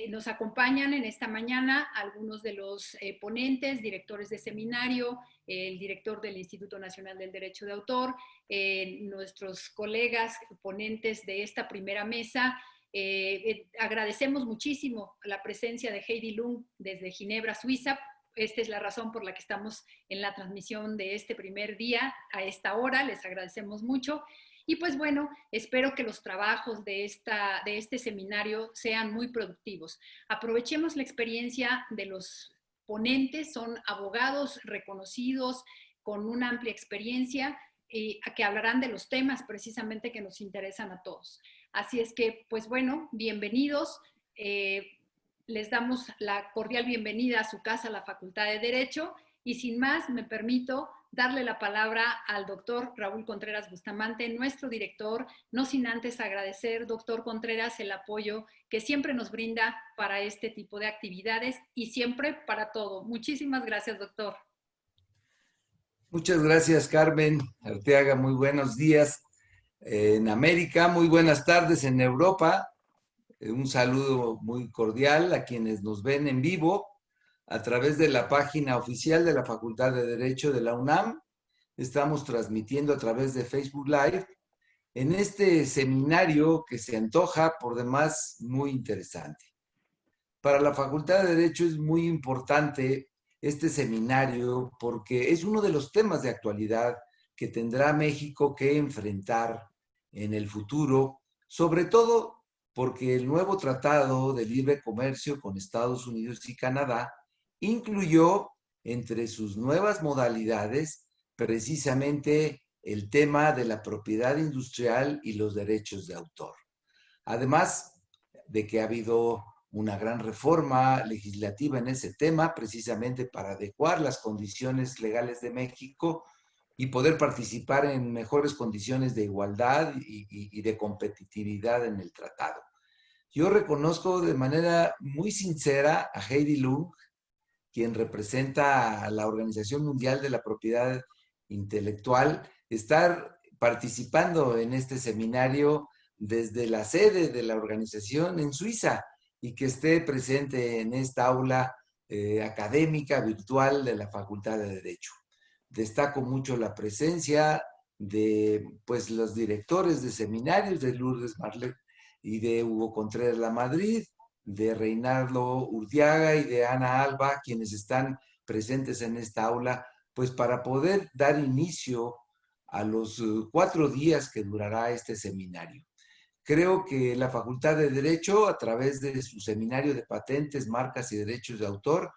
Nos acompañan en esta mañana algunos de los ponentes, directores de seminario, el director del Instituto Nacional del Derecho de Autor, nuestros colegas ponentes de esta primera mesa. Agradecemos muchísimo la presencia de Heidi Lung desde Ginebra, Suiza. Esta es la razón por la que estamos en la transmisión de este primer día a esta hora. Les agradecemos mucho. Y pues bueno, espero que los trabajos de este seminario sean muy productivos. Aprovechemos la experiencia de los ponentes, son abogados reconocidos con una amplia experiencia que hablarán de los temas precisamente que nos interesan a todos. Así es que, pues bueno, bienvenidos. Les damos la cordial bienvenida a su casa, la Facultad de Derecho, y sin más me permito darle la palabra al doctor Raúl Contreras Bustamante, nuestro director, no sin antes agradecer, doctor Contreras, el apoyo que siempre nos brinda para este tipo de actividades y siempre para todo. Muchísimas gracias, doctor. Muchas gracias, Carmen Arteaga. Muy buenos días en América, muy buenas tardes en Europa. Un saludo muy cordial a quienes nos ven en vivo a través de la página oficial de la Facultad de Derecho de la UNAM. Estamos transmitiendo a través de Facebook Live en este seminario que se antoja por demás muy interesante. Para la Facultad de Derecho es muy importante este seminario porque es uno de los temas de actualidad que tendrá México que enfrentar en el futuro, sobre todo porque el nuevo Tratado de Libre Comercio con Estados Unidos y Canadá incluyó entre sus nuevas modalidades precisamente el tema de la propiedad industrial y los derechos de autor. Además de que ha habido una gran reforma legislativa en ese tema, precisamente para adecuar las condiciones legales de México y poder participar en mejores condiciones de igualdad y de competitividad en el tratado. Yo reconozco de manera muy sincera a Heidi Lung, quien representa a la Organización Mundial de la Propiedad Intelectual, estar participando en este seminario desde la sede de la organización en Suiza y que esté presente en esta aula académica virtual de la Facultad de Derecho. Destaco mucho la presencia de pues, los directores de seminarios de Lourdes Marlet y de Hugo Contreras Lamadrid, de Reinaldo Urdiaga y de Ana Alba, quienes están presentes en esta aula, pues para poder dar inicio a los 4 días que durará este seminario. Creo que la Facultad de Derecho, a través de su seminario de patentes, marcas y derechos de autor,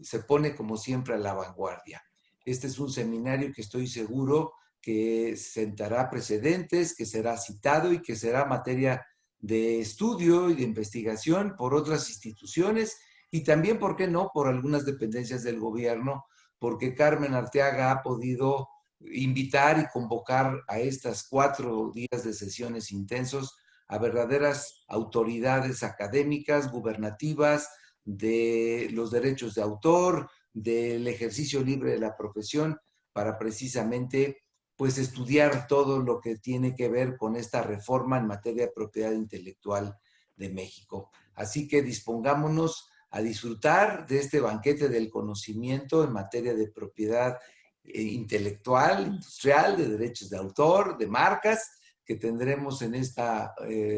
se pone como siempre a la vanguardia. Este es un seminario que estoy seguro que sentará precedentes, que será citado y que será materia de estudio y de investigación por otras instituciones y también, ¿por qué no?, por algunas dependencias del gobierno, porque Carmen Arteaga ha podido invitar y convocar a estas 4 días de sesiones intensos a verdaderas autoridades académicas, gubernativas, de los derechos de autor, del ejercicio libre de la profesión, para precisamente pues estudiar todo lo que tiene que ver con esta reforma en materia de propiedad intelectual de México. Así que dispongámonos a disfrutar de este banquete del conocimiento en materia de propiedad intelectual, industrial, de derechos de autor, de marcas, que tendremos en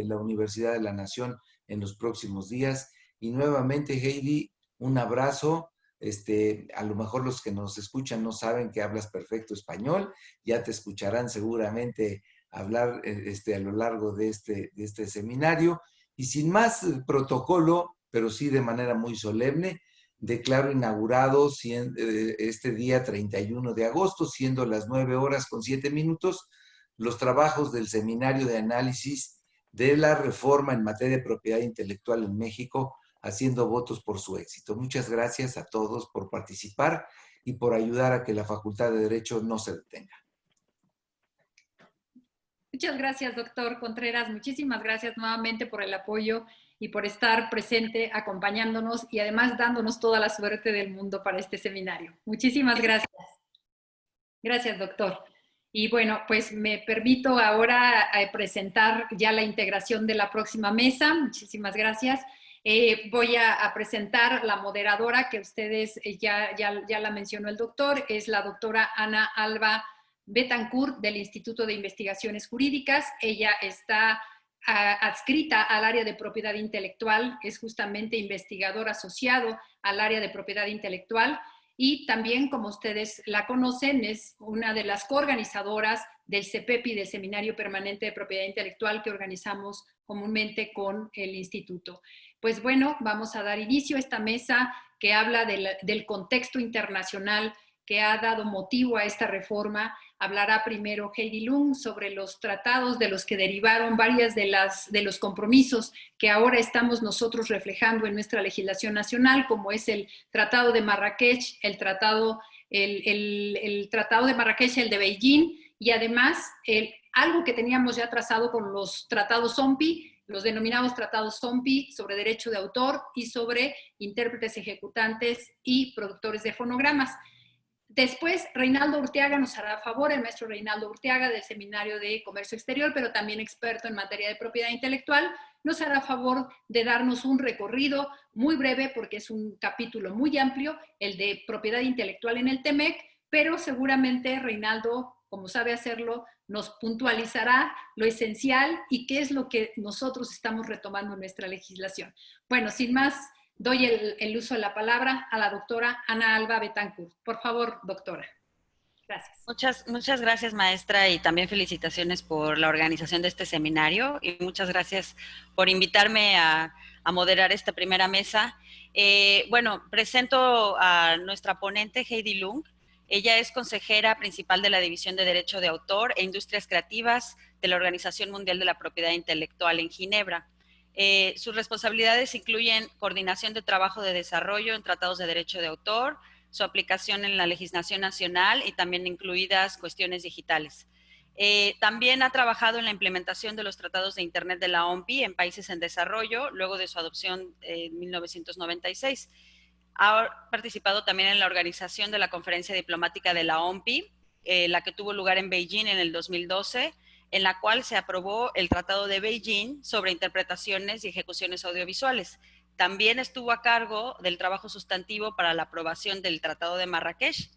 la Universidad de la Nación en los próximos días. Y nuevamente, Heidi, un abrazo. A lo mejor los que nos escuchan no saben que hablas perfecto español, ya te escucharán seguramente hablar a lo largo de este seminario. Y sin más protocolo, pero sí de manera muy solemne, declaro inaugurado este día 31 de agosto, siendo las 9:07, los trabajos del Seminario de Análisis de la Reforma en materia de propiedad intelectual en México, haciendo votos por su éxito. Muchas gracias a todos por participar y por ayudar a que la Facultad de Derecho no se detenga. Muchas gracias, doctor Contreras. Muchísimas gracias nuevamente por el apoyo y por estar presente, acompañándonos y además dándonos toda la suerte del mundo para este seminario. Muchísimas gracias. Gracias, doctor. Y bueno, pues me permito ahora presentar ya la integración de la próxima mesa. Muchísimas gracias. Voy a presentar la moderadora que ustedes ya la mencionó el doctor, es la doctora Ana Alba Betancourt del Instituto de Investigaciones Jurídicas. Ella está adscrita al área de propiedad intelectual, es justamente investigador asociado al área de propiedad intelectual y también, como ustedes la conocen, es una de las coorganizadoras del CEPEPI, del Seminario Permanente de Propiedad Intelectual que organizamos comúnmente con el instituto. Pues bueno, vamos a dar inicio a esta mesa que habla del contexto internacional que ha dado motivo a esta reforma. Hablará primero Heidi Lung sobre los tratados de los que derivaron varias de los compromisos que ahora estamos nosotros reflejando en nuestra legislación nacional, como es el Tratado de Marrakech, el Tratado de Marrakech, el de Beijing, y además algo que teníamos ya trazado con los tratados OMPI, los denominados tratados ZOMPI sobre derecho de autor y sobre intérpretes ejecutantes y productores de fonogramas. Después, Reinaldo Urteaga nos hará favor, el maestro Reinaldo Urteaga del Seminario de Comercio Exterior, pero también experto en materia de propiedad intelectual, nos hará favor de darnos un recorrido muy breve, porque es un capítulo muy amplio, el de propiedad intelectual en el TEMEC, pero seguramente Reinaldo, como sabe hacerlo, nos puntualizará lo esencial y qué es lo que nosotros estamos retomando en nuestra legislación. Bueno, sin más, doy el uso de la palabra a la doctora Ana Alba Betancourt. Por favor, doctora. Gracias. Muchas gracias, maestra, y también felicitaciones por la organización de este seminario y muchas gracias por invitarme a moderar esta primera mesa. Bueno, presento a nuestra ponente, Heidi Lung. Ella es consejera principal de la División de Derecho de Autor e Industrias Creativas de la Organización Mundial de la Propiedad Intelectual en Ginebra. Sus responsabilidades incluyen coordinación de trabajo de desarrollo en tratados de derecho de autor, su aplicación en la legislación nacional y también incluidas cuestiones digitales. También ha trabajado en la implementación de los tratados de Internet de la OMPI en países en desarrollo, luego de su adopción en 1996. Ha participado también en la organización de la Conferencia Diplomática de la OMPI, la que tuvo lugar en Beijing en el 2012, en la cual se aprobó el Tratado de Beijing sobre interpretaciones y ejecuciones audiovisuales. También estuvo a cargo del trabajo sustantivo para la aprobación del Tratado de Marrakech,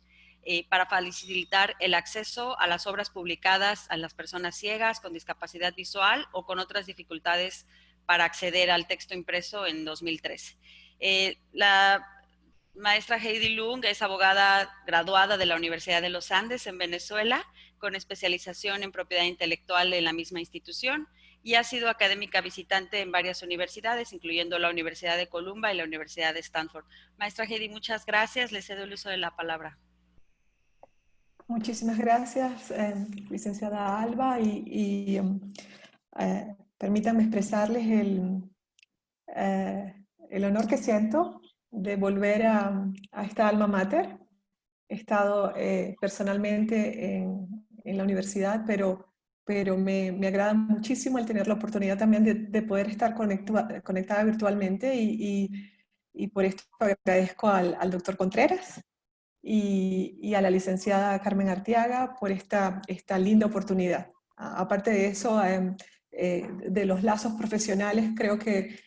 para facilitar el acceso a las obras publicadas a las personas ciegas, con discapacidad visual o con otras dificultades para acceder al texto impreso en 2013. La maestra Heidi Lung es abogada graduada de la Universidad de los Andes en Venezuela, con especialización en propiedad intelectual en la misma institución, y ha sido académica visitante en varias universidades, incluyendo la Universidad de Columbia y la Universidad de Stanford. Maestra Heidi, muchas gracias. Le cedo el uso de la palabra. Muchísimas gracias, licenciada Alba, permítanme expresarles el honor que siento de volver a esta alma mater. He estado personalmente en la universidad, pero me agrada muchísimo el tener la oportunidad también de poder estar conectada virtualmente y por esto agradezco al doctor Contreras y a la licenciada Carmen Arteaga por esta linda oportunidad. Aparte de eso, de los lazos profesionales, creo que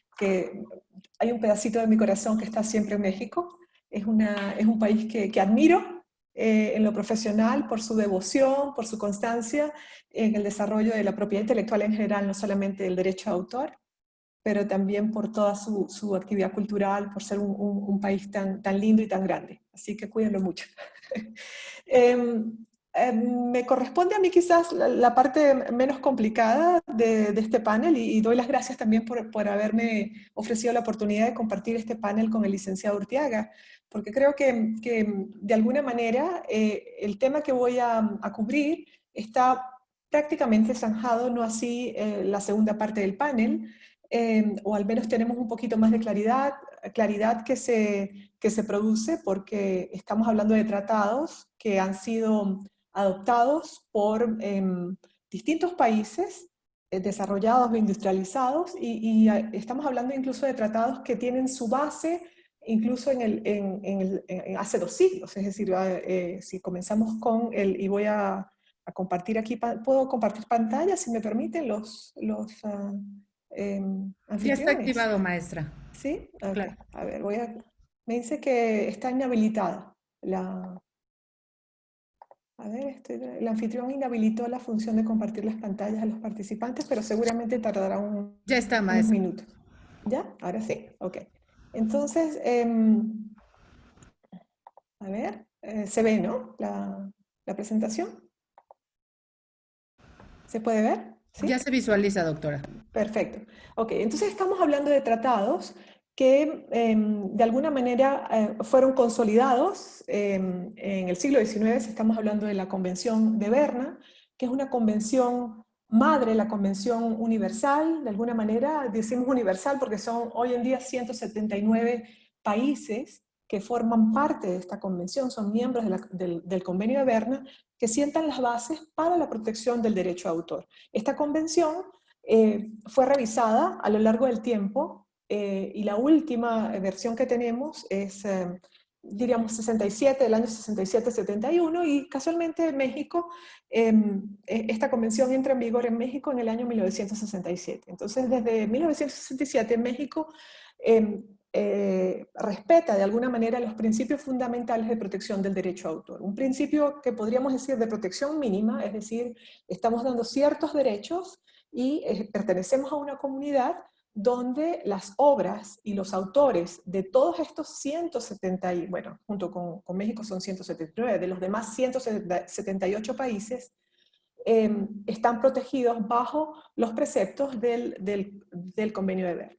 hay un pedacito de mi corazón que está siempre en México. Es un país que admiro en lo profesional por su devoción, por su constancia en el desarrollo de la propiedad intelectual en general, no solamente el derecho de autor, pero también por toda su actividad cultural, por ser un país tan lindo y tan grande. Así que cuídenlo mucho. Me corresponde a mí quizás la parte menos complicada de este panel y doy las gracias también por haberme ofrecido la oportunidad de compartir este panel con el licenciado Urteaga, porque creo que de alguna manera el tema que voy a cubrir está prácticamente zanjado, no así la segunda parte del panel, o al menos tenemos un poquito más de claridad que se produce porque estamos hablando de tratados que han sido adoptados por distintos países desarrollados o industrializados y estamos hablando incluso de tratados que tienen su base incluso en hace 2 siglos, es decir, si comenzamos con y voy a compartir aquí, ¿puedo compartir pantalla si me permiten Ya está anfitriones. activado, maestra. ¿Sí? Okay. Claro. A ver, me dice que está inhabilitada A ver, el anfitrión inhabilitó la función de compartir las pantallas a los participantes, pero seguramente tardará Ya está, unos maestra. minutos. ¿Ya? Ahora sí, ok. Entonces, a ver, se ve, ¿no? La presentación. ¿Se puede ver? ¿Sí? Ya se visualiza, doctora. Perfecto. Ok, entonces estamos hablando de tratados que de alguna manera fueron consolidados en el siglo XIX. Estamos hablando de la Convención de Berna, que es una convención madre, la Convención Universal. De alguna manera decimos universal porque son hoy en día 179 países que forman parte de esta convención, son miembros del Convenio de Berna, que sientan las bases para la protección del derecho de autor. Esta convención fue revisada a lo largo del tiempo y la última versión que tenemos es, diríamos, 67, del año 67-71, y casualmente México, esta convención entra en vigor en México en el año 1967. Entonces, desde 1967 México respeta de alguna manera los principios fundamentales de protección del derecho de autor. Un principio que podríamos decir de protección mínima, es decir, estamos dando ciertos derechos y pertenecemos a una comunidad donde las obras y los autores de todos estos 170, bueno, junto con México son 179, de los demás 178 países, están protegidos bajo los preceptos del Convenio de Berna.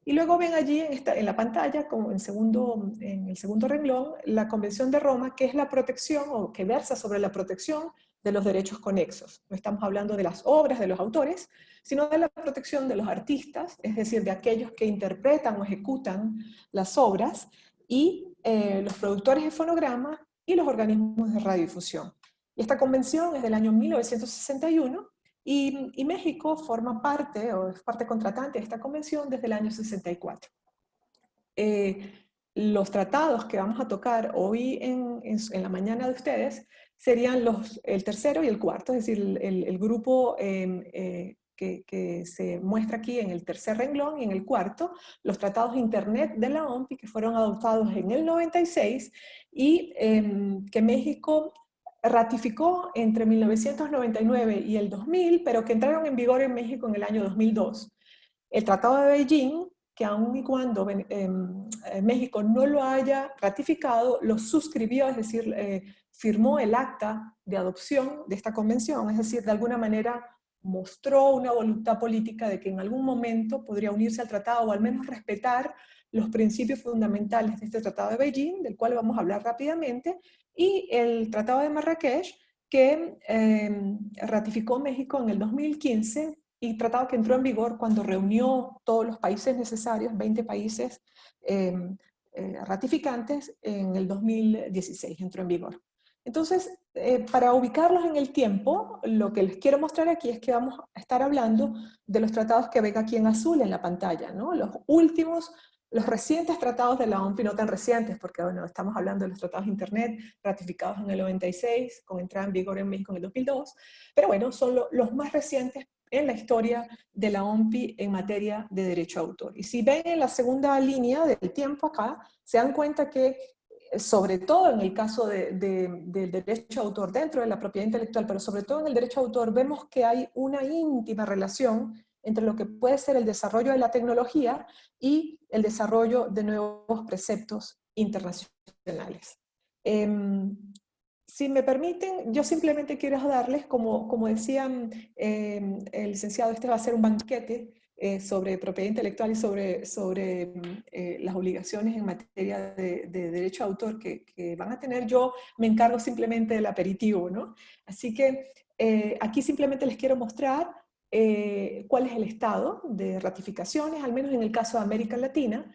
Y luego ven allí en la pantalla, como en el segundo renglón, la Convención de Roma, que es la protección, o que versa sobre la protección de los derechos conexos. No estamos hablando de las obras de los autores, sino de la protección de los artistas, es decir, de aquellos que interpretan o ejecutan las obras, y los productores de fonogramas y los organismos de radiodifusión. Y esta convención es del año 1961, y México forma parte, o es parte contratante de esta convención desde el año 64. Los tratados que vamos a tocar hoy en la mañana de ustedes serían el tercero y el cuarto, es decir, el grupo que se muestra aquí en el tercer renglón, y en el cuarto, los tratados Internet de la OMPI, que fueron adoptados en el 96 y que México ratificó entre 1999 y el 2000, pero que entraron en vigor en México en el año 2002. El Tratado de Beijing, que aun y cuando México no lo haya ratificado, lo suscribió, es decir, firmó el acta de adopción de esta convención, es decir, de alguna manera mostró una voluntad política de que en algún momento podría unirse al tratado, o al menos respetar los principios fundamentales de este Tratado de Beijing, del cual vamos a hablar rápidamente, y el Tratado de Marrakech, que ratificó México en el 2015, y tratado que entró en vigor cuando reunió todos los países necesarios, 20 países ratificantes, en el 2016 entró en vigor. Entonces, para ubicarlos en el tiempo, lo que les quiero mostrar aquí es que vamos a estar hablando de los tratados que ven aquí en azul en la pantalla, ¿no? Los recientes tratados de la OMPI, no tan recientes, porque bueno, estamos hablando de los tratados de Internet ratificados en el 96, con entrada en vigor en México en el 2002, pero bueno, son los más recientes en la historia de la OMPI en materia de derecho a autor. Y si ven en la segunda línea del tiempo acá, se dan cuenta que, sobre todo en el caso del derecho a autor dentro de la propiedad intelectual, pero sobre todo en el derecho a autor, vemos que hay una íntima relación entre lo que puede ser el desarrollo de la tecnología y el desarrollo de nuevos preceptos internacionales. Si me permiten, yo simplemente quiero darles, como decía el licenciado, este va a ser un banquete sobre propiedad intelectual y sobre las obligaciones en materia de derecho a autor que van a tener. Yo me encargo simplemente del aperitivo, ¿no? Así que aquí simplemente les quiero mostrar cuál es el estado de ratificaciones, al menos en el caso de América Latina.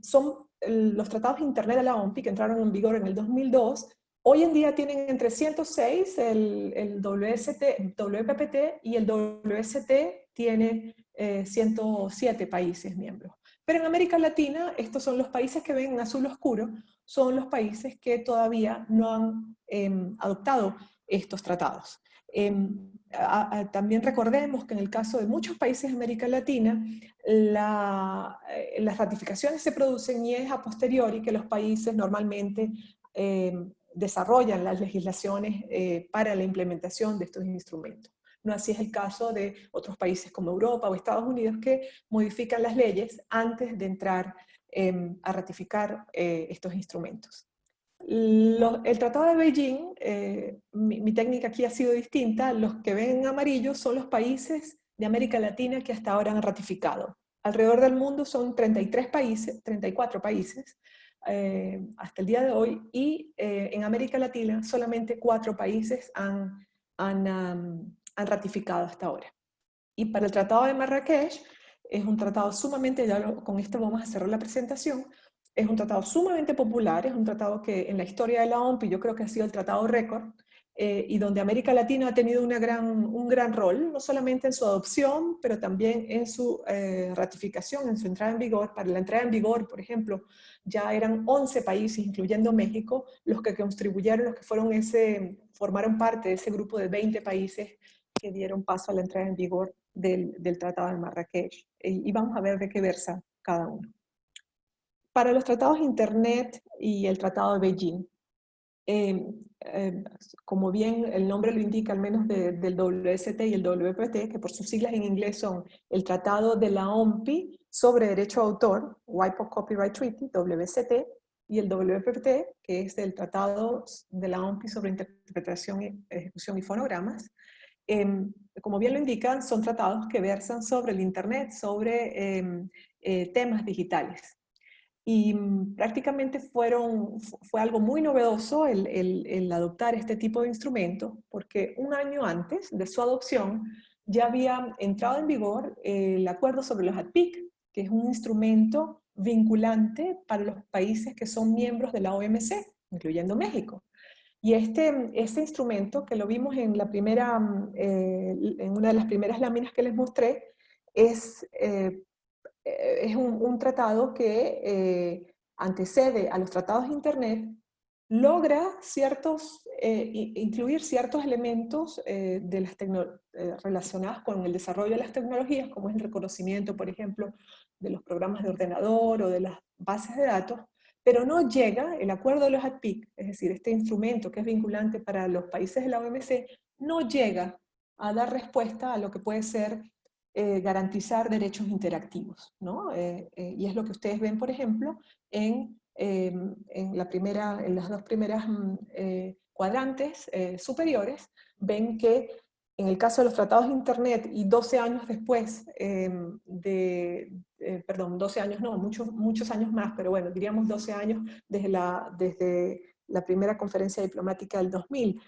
Son los tratados de Internet de la OMPI, que entraron en vigor en el 2002, hoy en día tienen entre 106, el WPPT, y el WST tiene 107 países miembros. Pero en América Latina, estos son los países que ven en azul oscuro, son los países que todavía no han adoptado estos tratados. también recordemos que en el caso de muchos países de América Latina, las ratificaciones se producen y es a posteriori que los países normalmente desarrollan las legislaciones para la implementación de estos instrumentos. No así es el caso de otros países como Europa o Estados Unidos, que modifican las leyes antes de entrar a ratificar estos instrumentos. El Tratado de Beijing, mi técnica aquí ha sido distinta. Los que ven en amarillo son los países de América Latina que hasta ahora han ratificado. Alrededor del mundo son 33 países, 34 países hasta el día de hoy, y en América Latina solamente 4 países han ratificado hasta ahora. Y para el Tratado de Marrakech, es un tratado sumamente, con esto vamos a cerrar la presentación, es un tratado sumamente popular, es un tratado que en la historia de la OMPI yo creo que ha sido el tratado récord, y donde América Latina ha tenido un gran rol, no solamente en su adopción, pero también en su ratificación, en su entrada en vigor. Para la entrada en vigor, por ejemplo, ya eran 11 países, incluyendo México, los que contribuyeron, los que formaron parte de ese grupo de 20 países que dieron paso a la entrada en vigor del Tratado de Marrakech. Y vamos a ver de qué versa cada uno. Para los tratados de Internet y el Tratado de Beijing, como bien el nombre lo indica, al menos del WST y el WPT, que por sus siglas en inglés son el Tratado de la OMPI sobre Derecho de Autor, WIPO Copyright Treaty, WST, y el WPT, que es el Tratado de la OMPI sobre Interpretación, Ejecución y Fonogramas. Como bien lo indican, son tratados que versan sobre el Internet, sobre temas digitales. Y prácticamente fue algo muy novedoso el adoptar este tipo de instrumento, porque un año antes de su adopción ya había entrado en vigor el acuerdo sobre los ADPIC, que es un instrumento vinculante para los países que son miembros de la OMC, incluyendo México. Y este instrumento, que lo vimos en en una de las primeras láminas que les mostré, es un tratado que antecede a los tratados de Internet, logra incluir ciertos elementos relacionados con el desarrollo de las tecnologías, como es el reconocimiento, por ejemplo, de los programas de ordenador o de las bases de datos, pero no llega el acuerdo de los ADPIC, es decir, este instrumento que es vinculante para los países de la OMC, no llega a dar respuesta a lo que puede ser garantizar derechos interactivos, ¿no? Y es lo que ustedes ven, por ejemplo, en las dos primeras cuadrantes superiores. Ven que en el caso de los tratados de Internet y 12 años después, perdón, 12 años no, muchos años más, pero bueno, diríamos 12 años desde la primera conferencia diplomática del 2000,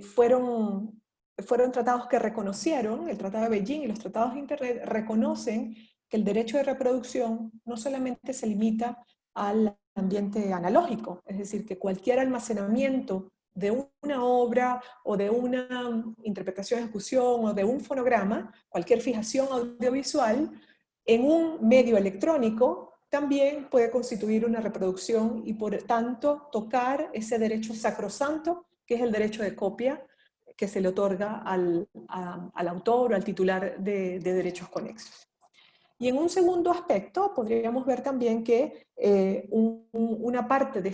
fueron tratados que reconocieron, el Tratado de Beijing y los tratados de Internet reconocen que el derecho de reproducción no solamente se limita al ambiente analógico, es decir, que cualquier almacenamiento de una obra o de una interpretación, ejecución o de un fonograma, cualquier fijación audiovisual en un medio electrónico también puede constituir una reproducción y por tanto tocar ese derecho sacrosanto que es el derecho de copia que se le otorga al autor o al titular de derechos conexos. Y en un segundo aspecto, podríamos ver también que una parte de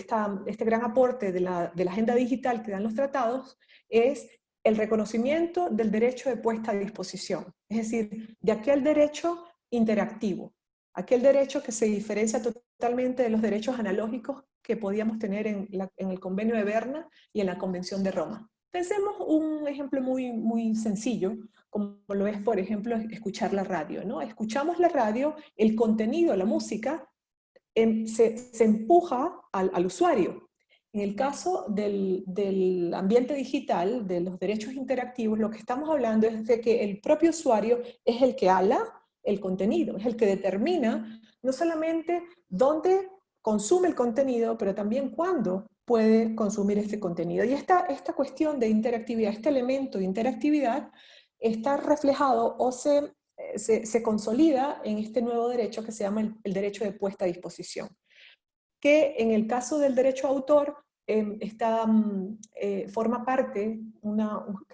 este gran aporte de la agenda digital que dan los tratados es el reconocimiento del derecho de puesta a disposición, es decir, de aquel derecho interactivo, aquel derecho que se diferencia totalmente de los derechos analógicos que podíamos tener en el Convenio de Berna y en la Convención de Roma. Pensemos un ejemplo muy sencillo, como lo es, por ejemplo, escuchar la radio, ¿no? Escuchamos la radio, el contenido, la música, se empuja al usuario. En el caso del ambiente digital, de los derechos interactivos, lo que estamos hablando es de que el propio usuario es el que ala el contenido, es el que determina no solamente dónde consume el contenido, pero también cuándo puede consumir este contenido. Y esta cuestión de interactividad, este elemento de interactividad, está reflejado o se consolida en este nuevo derecho que se llama el derecho de puesta a disposición, que en el caso del derecho a autor forma parte,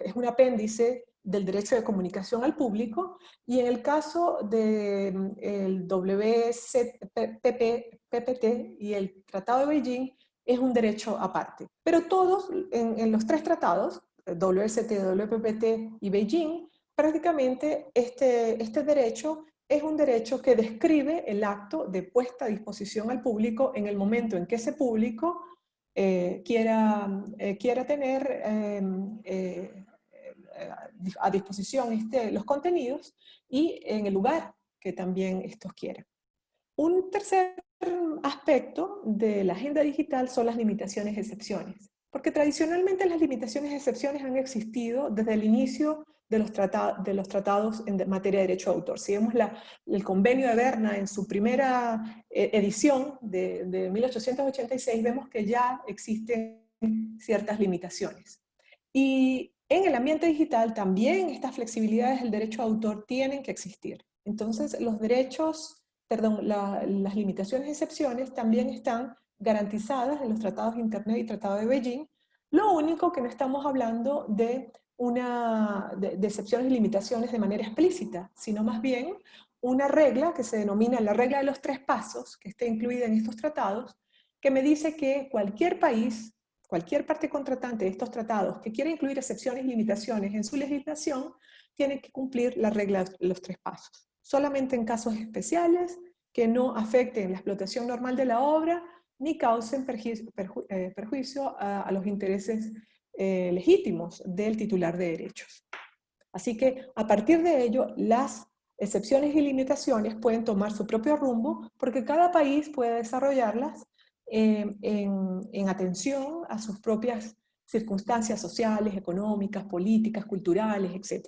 es un apéndice del derecho de comunicación al público, y en el caso del WPPT y el Tratado de Beijing es un derecho aparte. Pero todos, en los tres tratados, WST, WPPT y Beijing, prácticamente este derecho es un derecho que describe el acto de puesta a disposición al público en el momento en que ese público quiera tener a disposición los contenidos y en el lugar que también estos quieran. Un tercer aspecto de la agenda digital son las limitaciones y excepciones, porque tradicionalmente las limitaciones y excepciones han existido desde el inicio de los tratados en materia de derecho de autor. Si vemos el convenio de Berna en su primera edición de 1886, vemos que ya existen ciertas limitaciones. Y en el ambiente digital también estas flexibilidades del derecho de autor tienen que existir. Entonces los las limitaciones y excepciones también están garantizadas en los tratados de Internet y Tratado de Beijing. Lo único que no estamos hablando de excepciones y limitaciones de manera explícita, sino más bien una regla que se denomina la regla de los 3 pasos, que está incluida en estos tratados, que me dice que cualquier país, cualquier parte contratante de estos tratados que quiera incluir excepciones y limitaciones en su legislación, tiene que cumplir la regla de los 3 pasos. Solamente en casos especiales que no afecten la explotación normal de la obra ni causen perjuicio a los intereses legítimos del titular de derechos. Así que a partir de ello, las excepciones y limitaciones pueden tomar su propio rumbo porque cada país puede desarrollarlas en atención a sus propias circunstancias sociales, económicas, políticas, culturales, etc.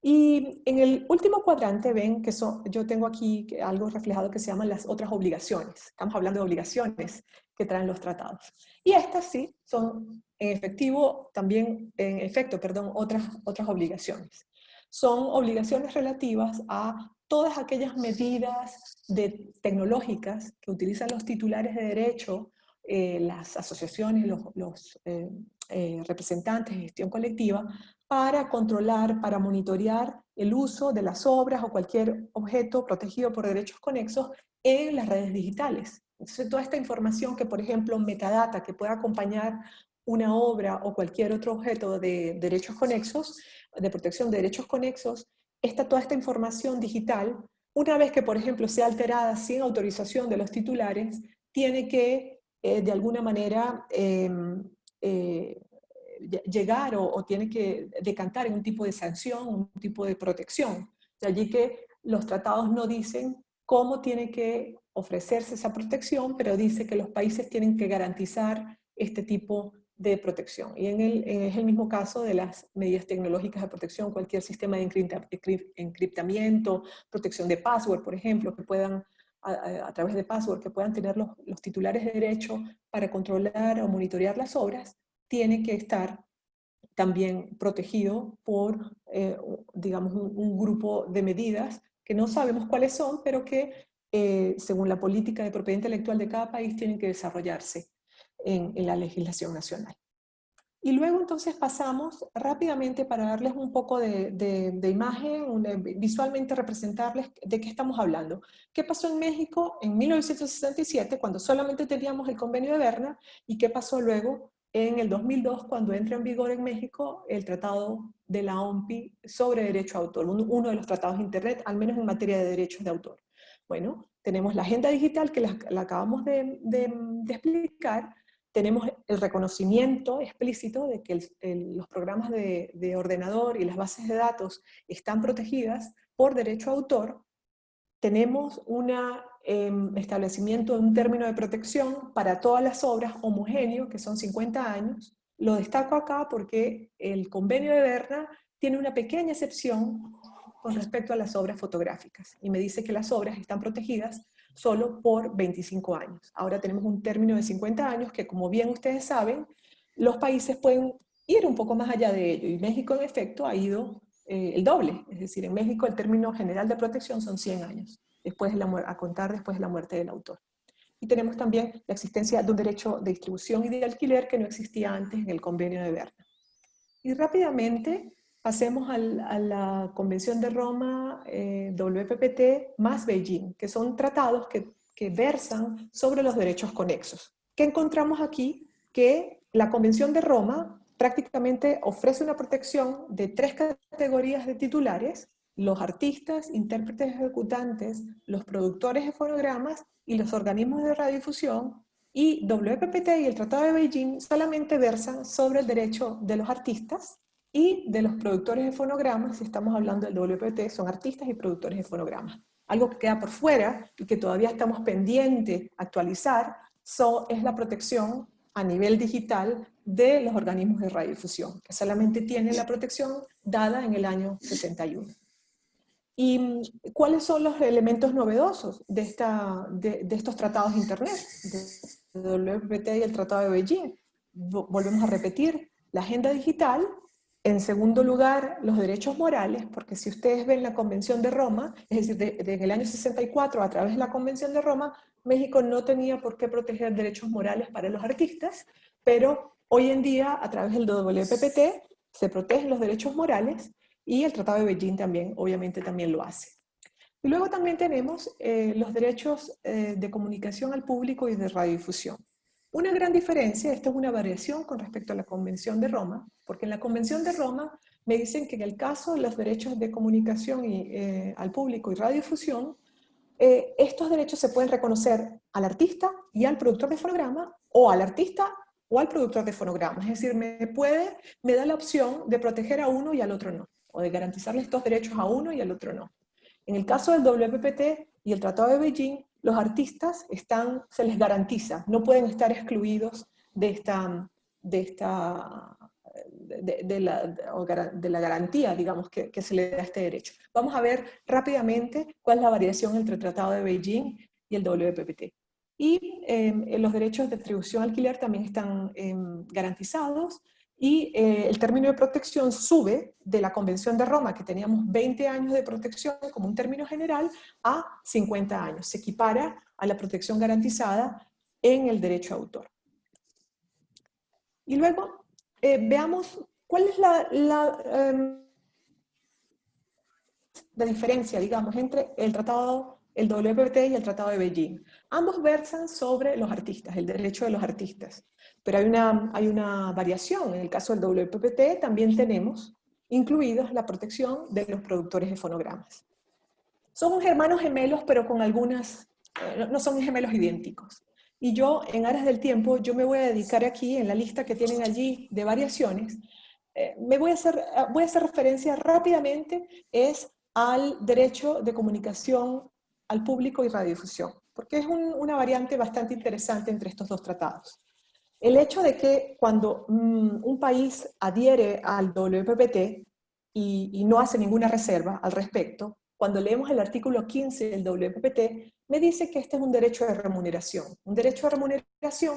Y en el último cuadrante ven que yo tengo aquí algo reflejado que se llaman las otras obligaciones. Estamos hablando de obligaciones que traen los tratados. Y estas sí son en efecto, otras obligaciones. Son obligaciones relativas a todas aquellas medidas tecnológicas que utilizan los titulares de derecho, las asociaciones, los representantes de gestión colectiva, para controlar, para monitorear el uso de las obras o cualquier objeto protegido por derechos conexos en las redes digitales. Entonces, toda esta información que, por ejemplo, metadata que pueda acompañar una obra o cualquier otro objeto de derechos conexos, de protección de derechos conexos, toda esta información digital, una vez que, por ejemplo, sea alterada sin autorización de los titulares, tiene que, de alguna manera, llegar o tiene que decantar en un tipo de sanción, un tipo de protección. De allí que los tratados no dicen cómo tiene que ofrecerse esa protección, pero dice que los países tienen que garantizar este tipo de protección. Y es el mismo caso de las medidas tecnológicas de protección, cualquier sistema de encriptamiento, protección de password, por ejemplo, que puedan, a través de password, que puedan tener los titulares de derecho para controlar o monitorear las obras, tiene que estar también protegido por, digamos, un grupo de medidas que no sabemos cuáles son, pero que, según la política de propiedad intelectual de cada país, tienen que desarrollarse en la legislación nacional. Y luego entonces pasamos rápidamente para darles un poco de imagen, visualmente representarles de qué estamos hablando. ¿Qué pasó en México en 1967, cuando solamente teníamos el convenio de Berna? ¿Y qué pasó luego en el 2002, cuando entra en vigor en México el tratado de la OMPI sobre derecho a autor, uno de los tratados de Internet, al menos en materia de derechos de autor? Bueno, tenemos la agenda digital que la acabamos de explicar. Tenemos el reconocimiento explícito de que los programas de ordenador y las bases de datos están protegidas por derecho a autor. Tenemos un establecimiento de un término de protección para todas las obras homogéneo, que son 50 años. Lo destaco acá porque el convenio de Berna tiene una pequeña excepción con respecto a las obras fotográficas, y me dice que las obras están protegidas solo por 25 años. Ahora tenemos un término de 50 años que, como bien ustedes saben, los países pueden ir un poco más allá de ello, y México en efecto ha ido el doble. Es decir, en México el término general de protección son 100 años, a contar después de la muerte del autor. Y tenemos también la existencia de un derecho de distribución y de alquiler que no existía antes en el convenio de Berna. Y rápidamente pasemos a la Convención de Roma, WPPT más Beijing, que son tratados que versan sobre los derechos conexos. ¿Qué encontramos aquí? Que la Convención de Roma prácticamente ofrece una protección de 3 categorías de titulares: los artistas, intérpretes ejecutantes, los productores de fonogramas y los organismos de radiodifusión. Y WPPT y el Tratado de Beijing solamente versan sobre el derecho de los artistas y de los productores de fonogramas. Si estamos hablando del WPT, son artistas y productores de fonogramas. Algo que queda por fuera y que todavía estamos pendientes de actualizar es la protección a nivel digital de los organismos de radiodifusión, que solamente tienen la protección dada en el año 61. ¿Y cuáles son los elementos novedosos de estos tratados de Internet, del WPT y el Tratado de Beijing? Volvemos a repetir, la agenda digital. En segundo lugar, los derechos morales, porque si ustedes ven la Convención de Roma, es decir, desde el año 64, a través de la Convención de Roma, México no tenía por qué proteger derechos morales para los artistas, pero hoy en día, a través del WPPT, se protegen los derechos morales, y el Tratado de Beijing también, obviamente, también lo hace. Y luego también tenemos los derechos de comunicación al público y de radiodifusión. Una gran diferencia, esta es una variación con respecto a la Convención de Roma, porque en la Convención de Roma me dicen que en el caso de los derechos de comunicación al público y radiodifusión, estos derechos se pueden reconocer al artista y al productor de fonograma, o al artista o al productor de fonograma. Es decir, me da la opción de proteger a uno y al otro no, o de garantizarle estos derechos a uno y al otro no. En el caso del WPPT y el Tratado de Beijing, los artistas se les garantiza, no pueden estar excluidos de la garantía, digamos, que se le da este derecho. Vamos a ver rápidamente cuál es la variación entre el Tratado de Beijing y el WPPT. Y los derechos de distribución alquiler también están garantizados, y el término de protección sube de la Convención de Roma, que teníamos 20 años de protección como un término general, a 50 años. Se equipara a la protección garantizada en el derecho de autor. Y luego veamos cuál es la diferencia, digamos, entre el WPPT y el Tratado de Beijing. Ambos versan sobre los artistas, el derecho de los artistas. Pero hay una variación. En el caso del WPPT también tenemos incluidos la protección de los productores de fonogramas. Son hermanos gemelos, pero con algunas, no son gemelos idénticos. Y yo, en aras del tiempo, yo me voy a dedicar aquí, en la lista que tienen allí de variaciones, voy a hacer referencia rápidamente al derecho de comunicación al público y radiodifusión, porque es una variante bastante interesante entre estos dos tratados. El hecho de que cuando un país adhiere al WPPT y no hace ninguna reserva al respecto, cuando leemos el artículo 15 del WPPT, me dice que este es un derecho de remuneración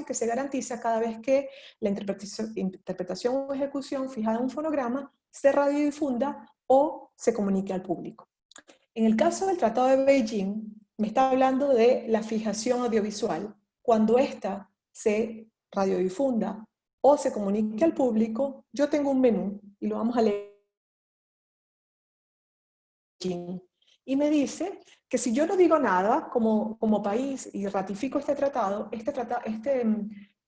que se garantiza cada vez que la interpretación o ejecución fijada en un fonograma se radiodifunda o se comunique al público. En el caso del Tratado de Beijing, me está hablando de la fijación audiovisual, cuando ésta se radiodifunda o se comunique al público. Yo tengo un menú, y lo vamos a leer, y me dice que si yo no digo nada como país y ratifico este tratado,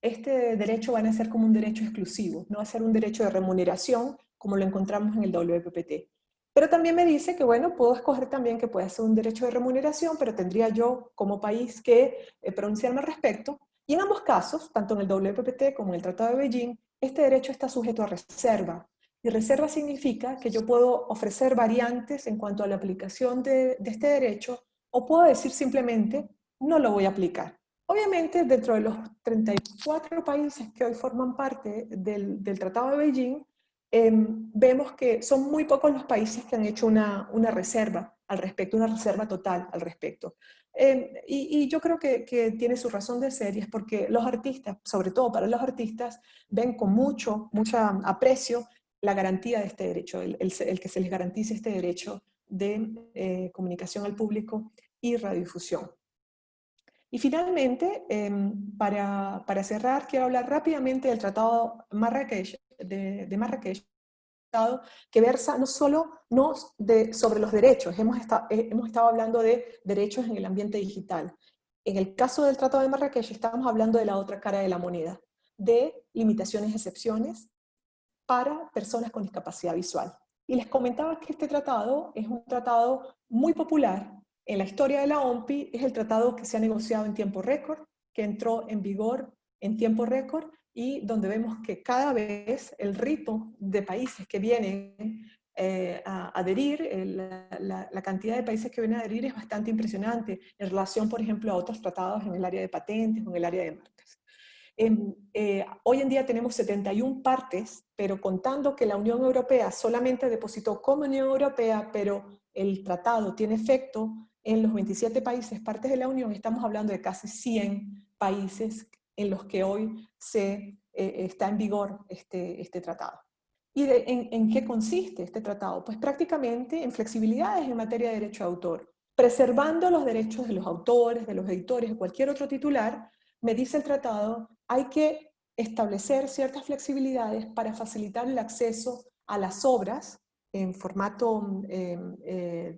este derecho va a ser como un derecho exclusivo, no va a ser un derecho de remuneración como lo encontramos en el WPPT. Pero también me dice que, bueno, puedo escoger también que puede ser un derecho de remuneración, pero tendría yo como país que pronunciarme al respecto. Y en ambos casos, tanto en el WPPT como en el Tratado de Beijing, este derecho está sujeto a reserva. Y reserva significa que yo puedo ofrecer variantes en cuanto a la aplicación de este derecho, o puedo decir simplemente, no lo voy a aplicar. Obviamente, dentro de los 34 países que hoy forman parte del Tratado de Beijing, vemos que son muy pocos los países que han hecho una reserva al respecto, una reserva total al respecto. Y yo creo que tiene su razón de ser, y es porque los artistas, sobre todo para los artistas, ven con mucho aprecio la garantía de este derecho, el que se les garantice este derecho de comunicación al público y radiodifusión. Y finalmente, para cerrar, quiero hablar rápidamente del Tratado de Marrakech, tratado que versa no solo sobre los derechos, hemos estado hablando de derechos en el ambiente digital. En el caso del Tratado de Marrakech estamos hablando de la otra cara de la moneda, de limitaciones y excepciones para personas con discapacidad visual. Y les comentaba que este tratado es un tratado muy popular en la historia de la OMPI, es el tratado que se ha negociado en tiempo récord, que entró en vigor en tiempo récord y donde vemos que cada vez el ritmo de países que vienen a adherir, la cantidad de países que vienen a adherir es bastante impresionante en relación, por ejemplo, a otros tratados en el área de patentes o en el área de marcas. Hoy en día tenemos 71 partes, pero contando que la Unión Europea solamente depositó como Unión Europea, pero el tratado tiene efecto en los 27 países partes de la Unión, estamos hablando de casi 100 países en los que hoy está en vigor este tratado. ¿Y en qué consiste este tratado? Pues prácticamente en flexibilidades en materia de derecho de autor, preservando los derechos de los autores, de los editores, de cualquier otro titular. Me dice el tratado, hay que establecer ciertas flexibilidades para facilitar el acceso a las obras en formato,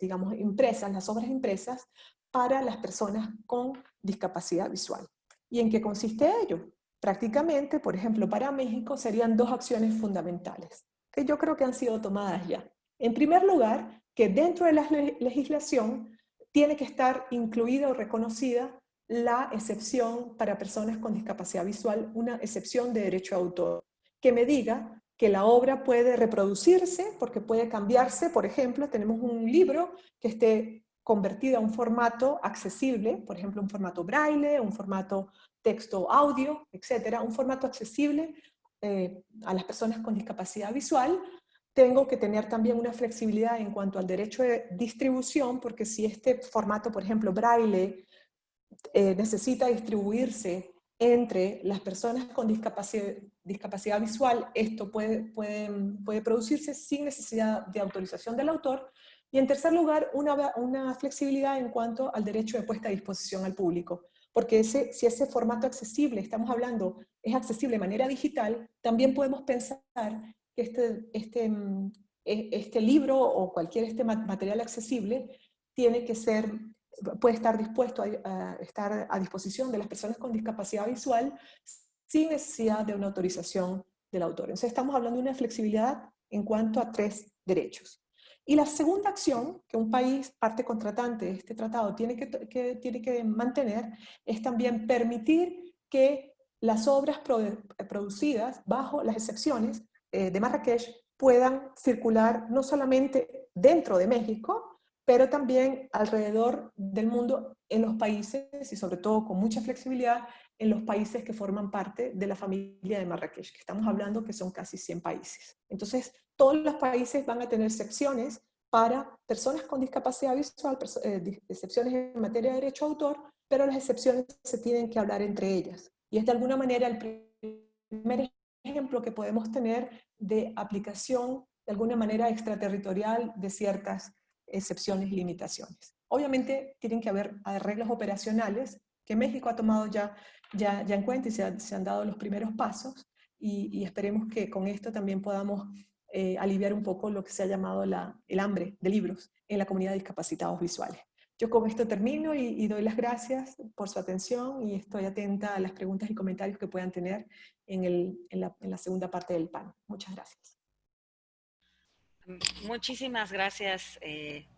digamos, impresas, las obras impresas, para las personas con discapacidad visual. ¿Y en qué consiste ello? Prácticamente, por ejemplo, para México serían dos acciones fundamentales, que yo creo que han sido tomadas ya. En primer lugar, que dentro de la legislación tiene que estar incluida o reconocida la excepción para personas con discapacidad visual, una excepción de derecho de autor, que me diga que la obra puede reproducirse, porque puede cambiarse. Por ejemplo, tenemos un libro que esté convertido a un formato accesible, por ejemplo, un formato braille, un formato texto audio, etcétera, un formato accesible a las personas con discapacidad visual. Tengo que tener también una flexibilidad en cuanto al derecho de distribución, porque si este formato, por ejemplo, braille, necesita distribuirse entre las personas con discapacidad visual, esto puede producirse sin necesidad de autorización del autor. Y en tercer lugar, una flexibilidad en cuanto al derecho de puesta a disposición al público. Porque si ese formato accesible, estamos hablando, es accesible de manera digital, también podemos pensar que este libro o cualquier material accesible tiene que ser, puede estar dispuesto a estar a disposición de las personas con discapacidad visual sin necesidad de una autorización del autor. Entonces estamos hablando de una flexibilidad en cuanto a 3 derechos. Y la segunda acción que un país, parte contratante de este tratado, tiene que mantener es también permitir que las obras producidas bajo las excepciones de Marrakech puedan circular no solamente dentro de México, pero también alrededor del mundo en los países, y sobre todo con mucha flexibilidad, en los países que forman parte de la familia de Marrakech, que estamos hablando que son casi 100 países. Entonces, todos los países van a tener secciones para personas con discapacidad visual, excepciones en materia de derecho a autor, pero las excepciones se tienen que hablar entre ellas. Y es de alguna manera el primer ejemplo que podemos tener de aplicación de alguna manera extraterritorial de ciertas excepciones y limitaciones. Obviamente tienen que haber reglas operacionales que México ha tomado ya en cuenta y se han dado los primeros pasos, y esperemos que con esto también podamos aliviar un poco lo que se ha llamado el hambre de libros en la comunidad de discapacitados visuales. Yo con esto termino y doy las gracias por su atención y estoy atenta a las preguntas y comentarios que puedan tener en la segunda parte del panel. Muchas gracias. Muchísimas gracias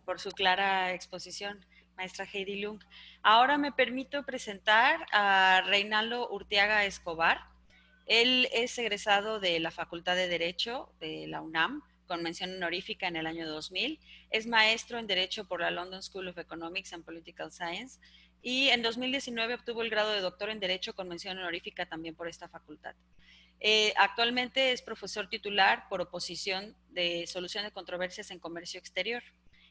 por su clara exposición, maestra Heidi Lung. Ahora me permito presentar a Reinaldo Urteaga Escobar. Él es egresado de la Facultad de Derecho de la UNAM, con mención honorífica en el año 2000. Es maestro en Derecho por la London School of Economics and Political Science y en 2019 obtuvo el grado de doctor en Derecho con mención honorífica también por esta facultad. Actualmente es profesor titular por oposición de solución de controversias en comercio exterior.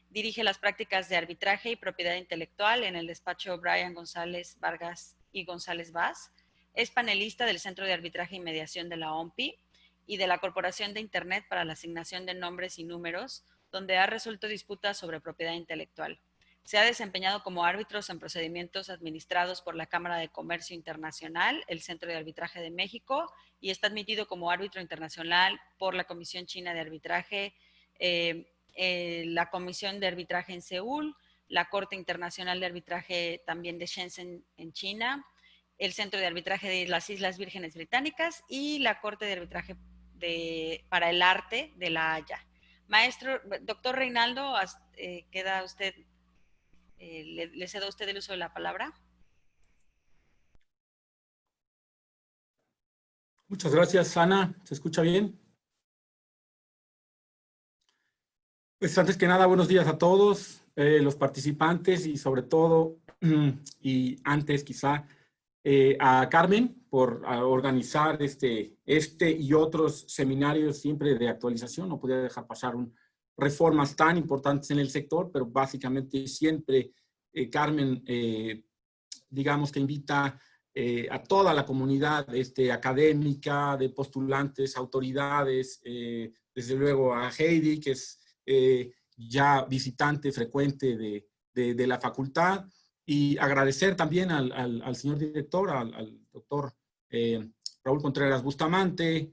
Dirige las prácticas de arbitraje y propiedad intelectual en el despacho Brian González Vargas y González Vaz. Es panelista del Centro de Arbitraje y Mediación de la OMPI y de la Corporación de Internet para la Asignación de Nombres y Números, donde ha resuelto disputas sobre propiedad intelectual. Se ha desempeñado como árbitros en procedimientos administrados por la Cámara de Comercio Internacional, el Centro de Arbitraje de México, y está admitido como árbitro internacional por la Comisión China de Arbitraje, la Comisión de Arbitraje en Seúl, la Corte Internacional de Arbitraje también de Shenzhen en China, el Centro de Arbitraje de las Islas Vírgenes Británicas y la Corte de Arbitraje para el Arte de La Haya. Maestro, doctor Reinaldo, queda usted, le cedo a usted el uso de la palabra. Muchas gracias, Ana. ¿Se escucha bien? Pues antes que nada, buenos días a todos, los participantes y sobre todo, y antes quizá, a Carmen por organizar este y otros seminarios siempre de actualización. No podía dejar pasar reformas tan importantes en el sector, pero básicamente siempre Carmen, digamos que invita a toda la comunidad académica, de postulantes, autoridades, desde luego a Heidi, que es ya visitante frecuente de la facultad, y agradecer también al señor director, al doctor Raúl Contreras Bustamante,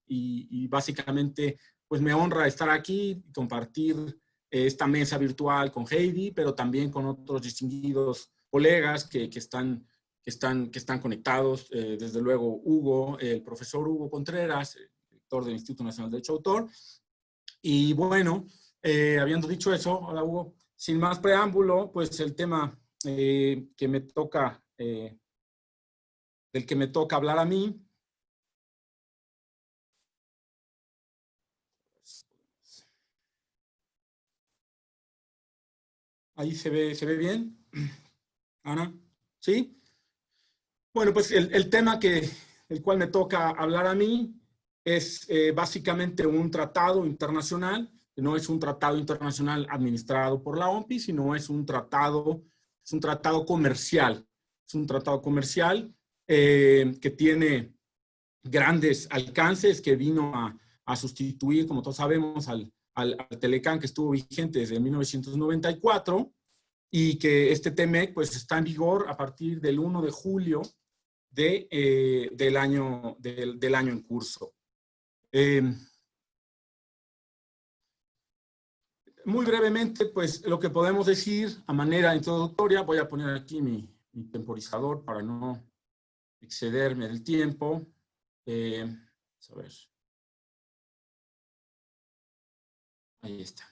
y básicamente pues me honra estar aquí y compartir esta mesa virtual con Heidi, pero también con otros distinguidos colegas que están conectados, desde luego Hugo, el profesor Hugo Contreras, director del Instituto Nacional de Derecho de Autor. Y bueno, habiendo dicho eso, hola Hugo, sin más preámbulo, pues el tema del que me toca hablar a mí. Ahí se ve bien, Ana, ¿sí? Bueno, pues el tema del cual me toca hablar a mí es básicamente un tratado internacional. No es un tratado internacional administrado por la OMPI, sino es un tratado comercial. Es un tratado comercial que tiene grandes alcances, que vino a sustituir, como todos sabemos, al Telecán, que estuvo vigente desde 1994, y que este TEMEC pues está en vigor a partir del 1 de julio del año en curso. Muy brevemente, pues lo que podemos decir a manera introductoria, voy a poner aquí mi temporizador para no excederme del tiempo. A ver. Ahí está.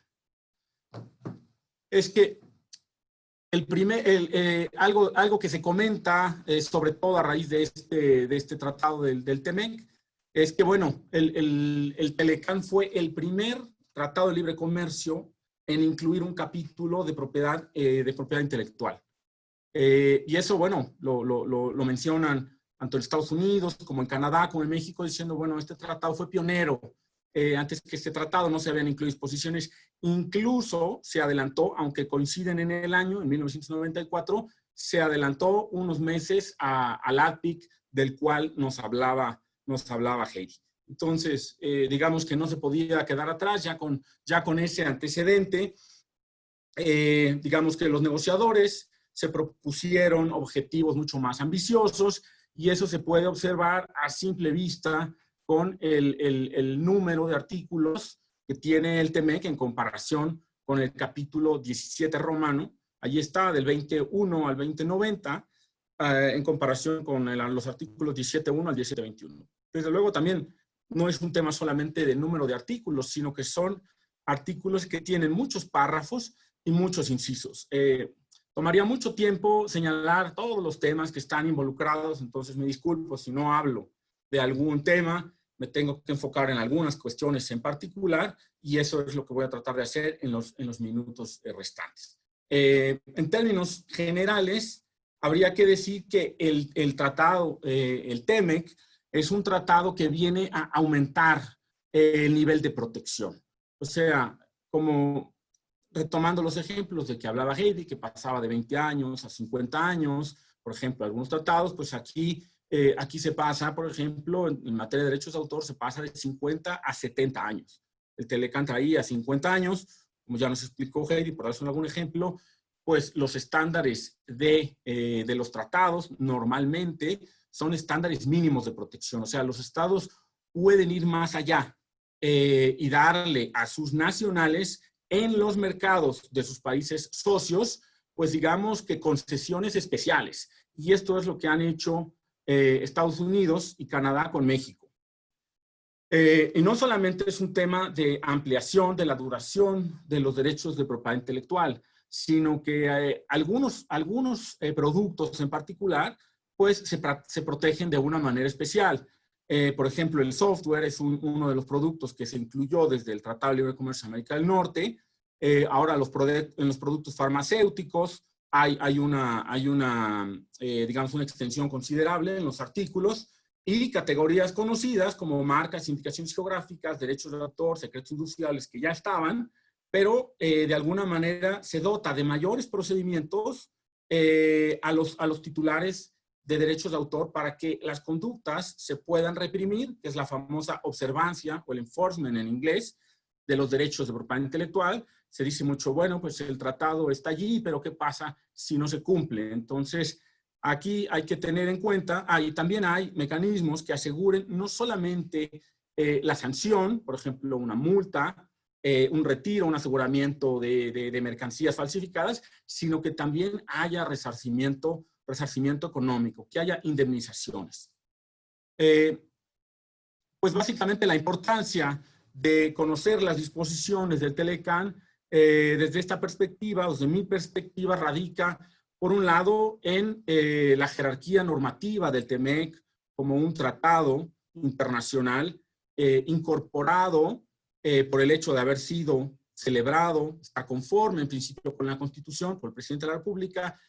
Es que algo que se comenta, sobre todo a raíz de este tratado del TEMEC, es que, bueno, el Telecán fue el primer tratado de libre comercio en incluir un capítulo de propiedad intelectual. Y eso, bueno, lo mencionan tanto en Estados Unidos como en Canadá, como en México, diciendo, bueno, este tratado fue pionero. Antes que este tratado no se habían incluido disposiciones, incluso se adelantó, aunque coinciden en el año, en 1994, se adelantó unos meses al ADPIC, del cual nos hablaba Heidi. Entonces, digamos que no se podía quedar atrás ya con ese antecedente. Digamos que los negociadores se propusieron objetivos mucho más ambiciosos, y eso se puede observar a simple vista con el número de artículos que tiene el TEMEC en comparación con el capítulo 17 romano. Allí está, del 21 al 2090, en comparación con los artículos 17.1 al 17.21. Desde luego también no es un tema solamente de número de artículos, sino que son artículos que tienen muchos párrafos y muchos incisos. Tomaría mucho tiempo señalar todos los temas que están involucrados, entonces me disculpo si no hablo de algún tema, me tengo que enfocar en algunas cuestiones en particular, y eso es lo que voy a tratar de hacer en los minutos restantes. En términos generales, habría que decir que el tratado, el TEMEC, es un tratado que viene a aumentar el nivel de protección. O sea, como retomando los ejemplos de que hablaba Heidi, que pasaba de 20 años a 50 años, por ejemplo, algunos tratados, pues aquí se pasa, por ejemplo, en materia de derechos de autor, se pasa de 50 a 70 años. El Telecán traía 50 años, como ya nos explicó Heidi, por darles algún ejemplo, pues los estándares de los tratados normalmente son estándares mínimos de protección. O sea, los estados pueden ir más allá y darle a sus nacionales en los mercados de sus países socios, pues digamos que concesiones especiales. Y esto es lo que han hecho Estados Unidos y Canadá con México. Y no solamente es un tema de ampliación de la duración de los derechos de propiedad intelectual, sino que algunos productos en particular, pues se protegen de una manera especial. Por ejemplo, el software es uno de los productos que se incluyó desde el Tratado de Libre Comercio de América del Norte. Ahora en los productos farmacéuticos hay una digamos, una extensión considerable en los artículos y categorías conocidas como marcas, indicaciones geográficas, derechos de autor, secretos industriales que ya estaban, pero de alguna manera se dota de mayores procedimientos a los titulares de derechos de autor para que las conductas se puedan reprimir, que es la famosa observancia o el enforcement en inglés de los derechos de propiedad intelectual. Se dice mucho, bueno, pues el tratado está allí, pero ¿qué pasa si no se cumple? Entonces, aquí hay que tener en cuenta, y también hay mecanismos que aseguren no solamente la sanción, por ejemplo, una multa, un retiro, un aseguramiento de mercancías falsificadas, sino que también haya resarcimiento económico, que haya indemnizaciones. Pues básicamente la importancia de conocer las disposiciones del TLCAN desde esta perspectiva, desde mi perspectiva, radica, por un lado, en la jerarquía normativa del TMEC como un tratado internacional incorporado por el hecho de haber sido celebrado, está conforme en principio con la Constitución, por el Presidente de la República,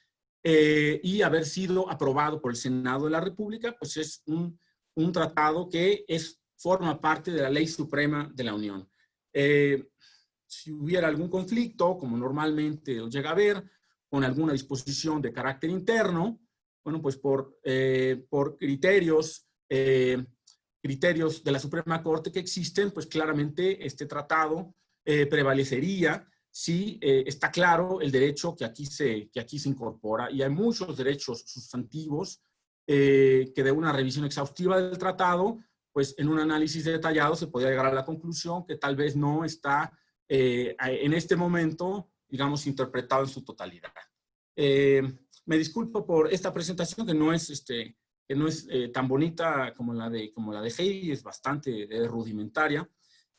y haber sido aprobado por el Senado de la República, pues es un tratado que forma parte de la Ley Suprema de la Unión. Si hubiera algún conflicto, como normalmente llega a haber, con alguna disposición de carácter interno, bueno, pues por criterios de la Suprema Corte que existen, pues claramente este tratado prevalecería si está claro el derecho que aquí se incorpora. Y hay muchos derechos sustantivos que de una revisión exhaustiva del tratado, pues en un análisis detallado se podría llegar a la conclusión que tal vez no está en este momento, digamos, interpretado en su totalidad. Me disculpo por esta presentación que no es tan bonita como la de Heidi, es bastante rudimentaria.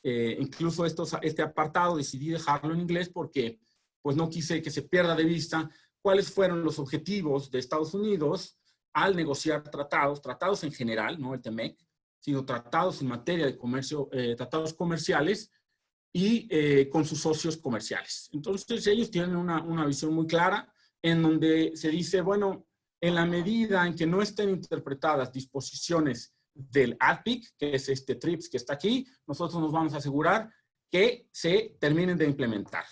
Incluso este apartado decidí dejarlo en inglés porque pues no quise que se pierda de vista cuáles fueron los objetivos de Estados Unidos al negociar tratados en general, no el TMEC, sino tratados en materia de comercio, tratados comerciales y con sus socios comerciales. Entonces ellos tienen una visión muy clara en donde se dice, bueno, en la medida en que no estén interpretadas disposiciones del ADPIC, que es este TRIPS que está aquí, nosotros nos vamos a asegurar que se terminen de implementar.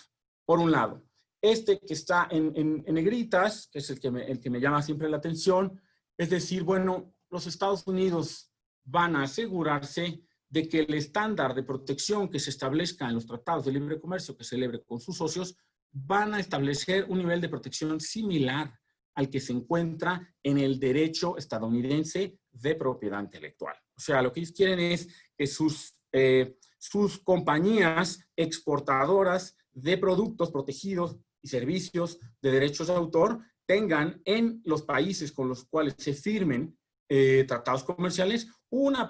Por un lado, este que está en negritas, que es el que me llama siempre la atención, es decir, bueno, los Estados Unidos van a asegurarse de que el estándar de protección que se establezca en los tratados de libre comercio que celebre con sus socios van a establecer un nivel de protección similar al que se encuentra en el derecho estadounidense de propiedad intelectual. O sea, lo que ellos quieren es que sus compañías exportadoras de productos protegidos y servicios de derechos de autor tengan en los países con los cuales se firmen tratados comerciales una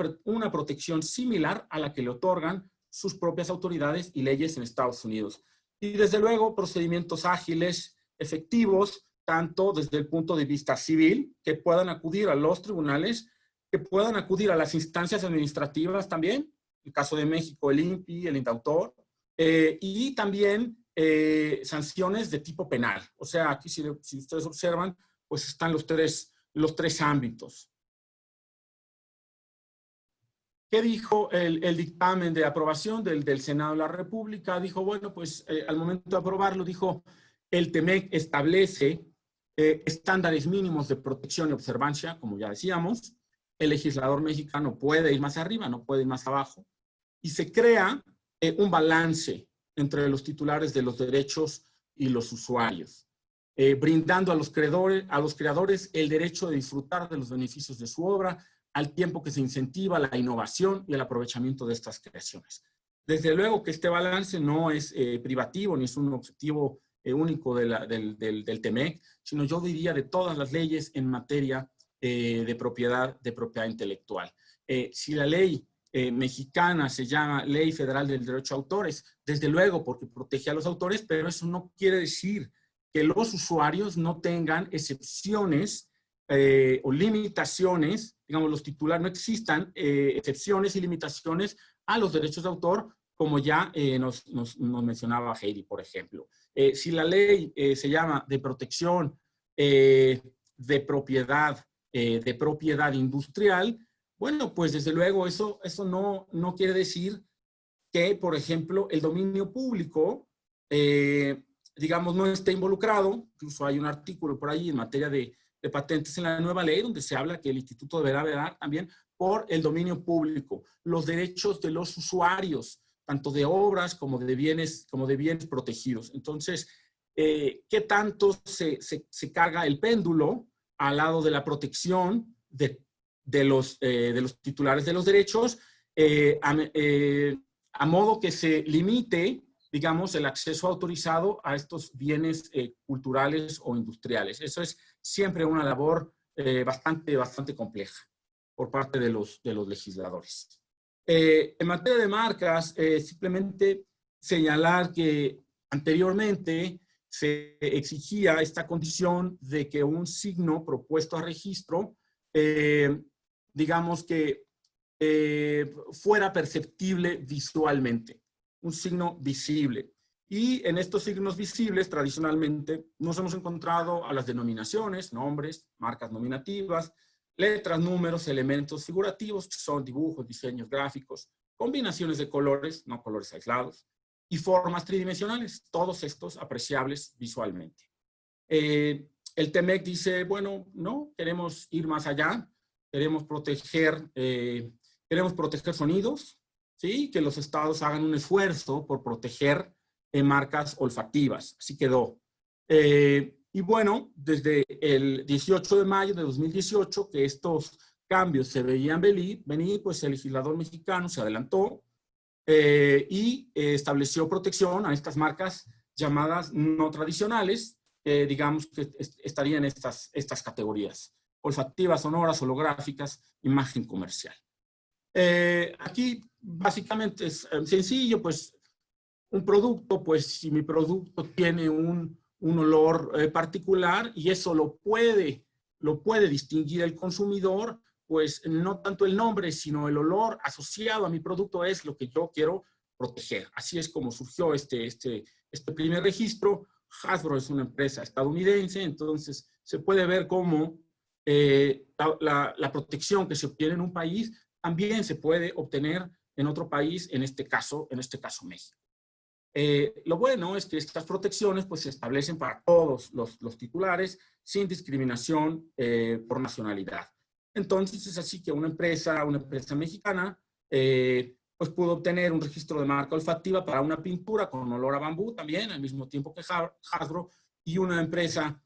protección similar a la que le otorgan sus propias autoridades y leyes en Estados Unidos. Y desde luego procedimientos ágiles, efectivos, tanto desde el punto de vista civil, que puedan acudir a los tribunales, que puedan acudir a las instancias administrativas también, en el caso de México, el INPI, el INDAUTOR, y también sanciones de tipo penal. O sea, aquí si ustedes observan, pues están los tres ámbitos. ¿Qué dijo el dictamen de aprobación del Senado de la República? Dijo, bueno, pues al momento de aprobarlo, dijo, el TMEC establece estándares mínimos de protección y observancia, como ya decíamos. El legislador mexicano puede ir más arriba, no puede ir más abajo. Y se crea un balance entre los titulares de los derechos y los usuarios, brindando a los creadores el derecho de disfrutar de los beneficios de su obra, al tiempo que se incentiva la innovación y el aprovechamiento de estas creaciones. Desde luego que este balance no es privativo, ni es un objetivo único del TEMEC, sino yo diría de todas las leyes en materia de propiedad intelectual. Si la ley mexicana se llama Ley Federal del Derecho a Autores, desde luego porque protege a los autores, pero eso no quiere decir que los usuarios no tengan excepciones o limitaciones, digamos, los titulares, no existan excepciones y limitaciones a los derechos de autor, como ya nos mencionaba Heidi, por ejemplo. Si la ley se llama de protección de propiedad industrial, bueno, pues desde luego eso no quiere decir que, por ejemplo, el dominio público, digamos, no esté involucrado. Incluso hay un artículo por ahí en materia de patentes en la nueva ley donde se habla que el instituto deberá velar también por el dominio público, los derechos de los usuarios, tanto de obras como de bienes protegidos. Entonces, ¿qué tanto se carga el péndulo al lado de la protección de los titulares de los derechos, a modo que se limite, digamos, el acceso autorizado a estos bienes culturales o industriales? Eso es siempre una labor bastante compleja por parte de los legisladores. En materia de marcas, simplemente señalar que anteriormente se exigía esta condición de que un signo propuesto a registro, digamos que fuera perceptible visualmente, un signo visible. Y en estos signos visibles, tradicionalmente, nos hemos encontrado a las denominaciones, nombres, marcas nominativas, letras, números, elementos figurativos, que son dibujos, diseños gráficos, combinaciones de colores, no colores aislados, y formas tridimensionales, todos estos apreciables visualmente. El TEMEC dice, bueno, no, queremos ir más allá, queremos proteger sonidos, ¿sí? Que los estados hagan un esfuerzo por proteger marcas olfativas. Así quedó. Y bueno, desde el 18 de mayo de 2018, que estos cambios se veían venir, pues el legislador mexicano se adelantó y estableció protección a estas marcas llamadas no tradicionales, digamos que estarían en estas categorías: olfativas, sonoras, holográficas, imagen comercial. Aquí básicamente es sencillo, pues un producto, pues si mi producto tiene un olor particular y eso lo puede distinguir el consumidor, pues no tanto el nombre, sino el olor asociado a mi producto es lo que yo quiero proteger. Así es como surgió este primer registro. Hasbro es una empresa estadounidense, entonces se puede ver cómo la protección que se obtiene en un país también se puede obtener en otro país, en este caso México. Lo bueno es que estas protecciones pues, se establecen para todos los titulares sin discriminación por nacionalidad. Entonces es así que una empresa mexicana pues pudo obtener un registro de marca olfativa para una pintura con olor a bambú también, al mismo tiempo que Hasbro, y una empresa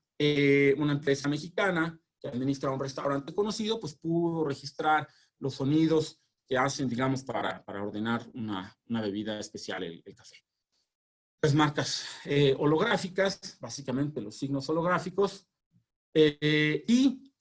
mexicana que administra un restaurante conocido, pues pudo registrar los sonidos que hacen, digamos, para ordenar una bebida especial, el café. Pues marcas holográficas, básicamente los signos holográficos, y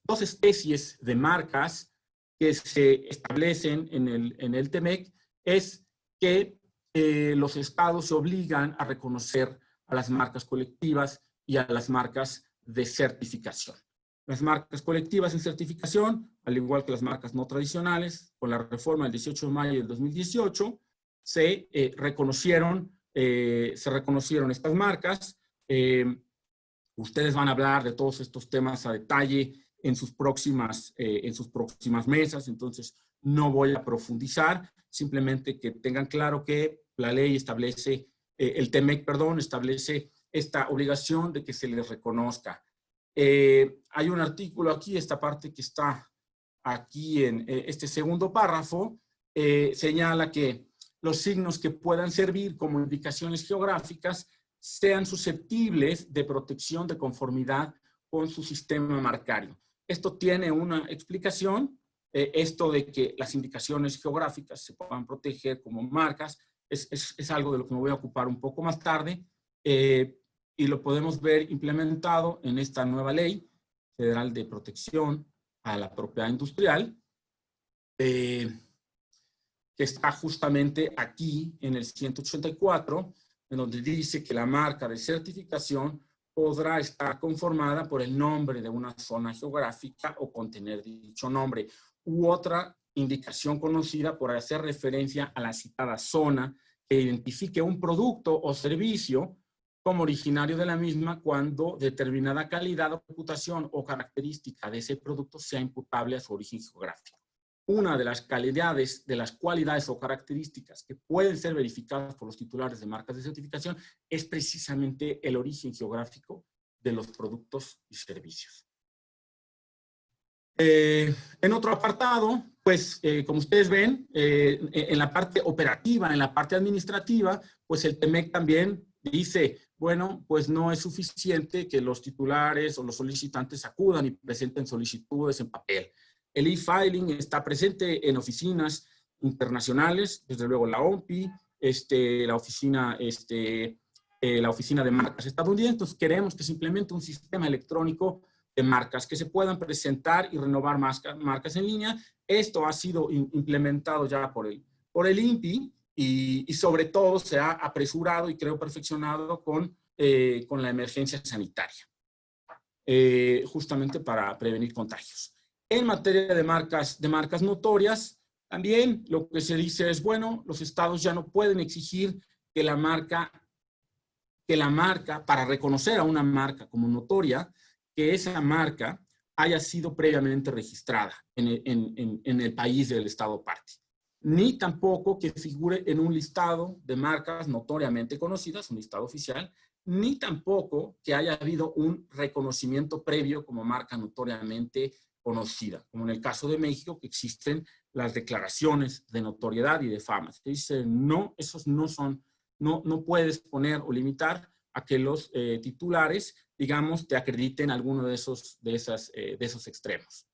dos especies de marcas que se establecen en el TEMEC es que los estados se obligan a reconocer a las marcas colectivas y a las marcas de certificación. Las marcas colectivas en certificación, al igual que las marcas no tradicionales, con la reforma del 18 de mayo del 2018, se reconocieron estas marcas. Ustedes van a hablar de todos estos temas a detalle en sus próximas mesas, entonces no voy a profundizar, simplemente que tengan claro que la ley establece, el TEMEC, establece esta obligación de que se les reconozca. Hay un artículo aquí, esta parte que está aquí en este segundo párrafo, señala que los signos que puedan servir como indicaciones geográficas sean susceptibles de protección de conformidad con su sistema marcario. Esto tiene una explicación, esto de que las indicaciones geográficas se puedan proteger como marcas, es algo de lo que me voy a ocupar un poco más tarde, y lo podemos ver implementado en esta nueva Ley Federal de Protección a la Propiedad Industrial, que está justamente aquí en el 184, en donde dice que la marca de certificación podrá estar conformada por el nombre de una zona geográfica o contener dicho nombre, u otra indicación conocida por hacer referencia a la citada zona que identifique un producto o servicio como originario de la misma cuando determinada calidad o reputación o característica de ese producto sea imputable a su origen geográfico. Una de las cualidades o características que pueden ser verificadas por los titulares de marcas de certificación es precisamente el origen geográfico de los productos y servicios. En otro apartado, pues como ustedes ven, en la parte operativa, en la parte administrativa, pues el TEMEC también dice, bueno, pues no es suficiente que los titulares o los solicitantes acudan y presenten solicitudes en papel. El e-filing está presente en oficinas internacionales, desde luego la OMPI, la oficina de marcas estadounidenses. Entonces queremos que se implemente un sistema electrónico de marcas que se puedan presentar y renovar marcas en línea. Esto ha sido implementado ya por el INPI y sobre todo se ha apresurado y creo perfeccionado con la emergencia sanitaria, justamente para prevenir contagios. En materia de marcas notorias, también lo que se dice es, bueno, los estados ya no pueden exigir que la marca, para reconocer a una marca como notoria, que esa marca haya sido previamente registrada en el país del estado parte. Ni tampoco que figure en un listado de marcas notoriamente conocidas, un listado oficial, ni tampoco que haya habido un reconocimiento previo como marca notoriamente conocida, como en el caso de México, que existen las declaraciones de notoriedad y de fama. Se dice, no, esos no son, no puedes poner o limitar a que los titulares, digamos, te acrediten alguno de esos extremos.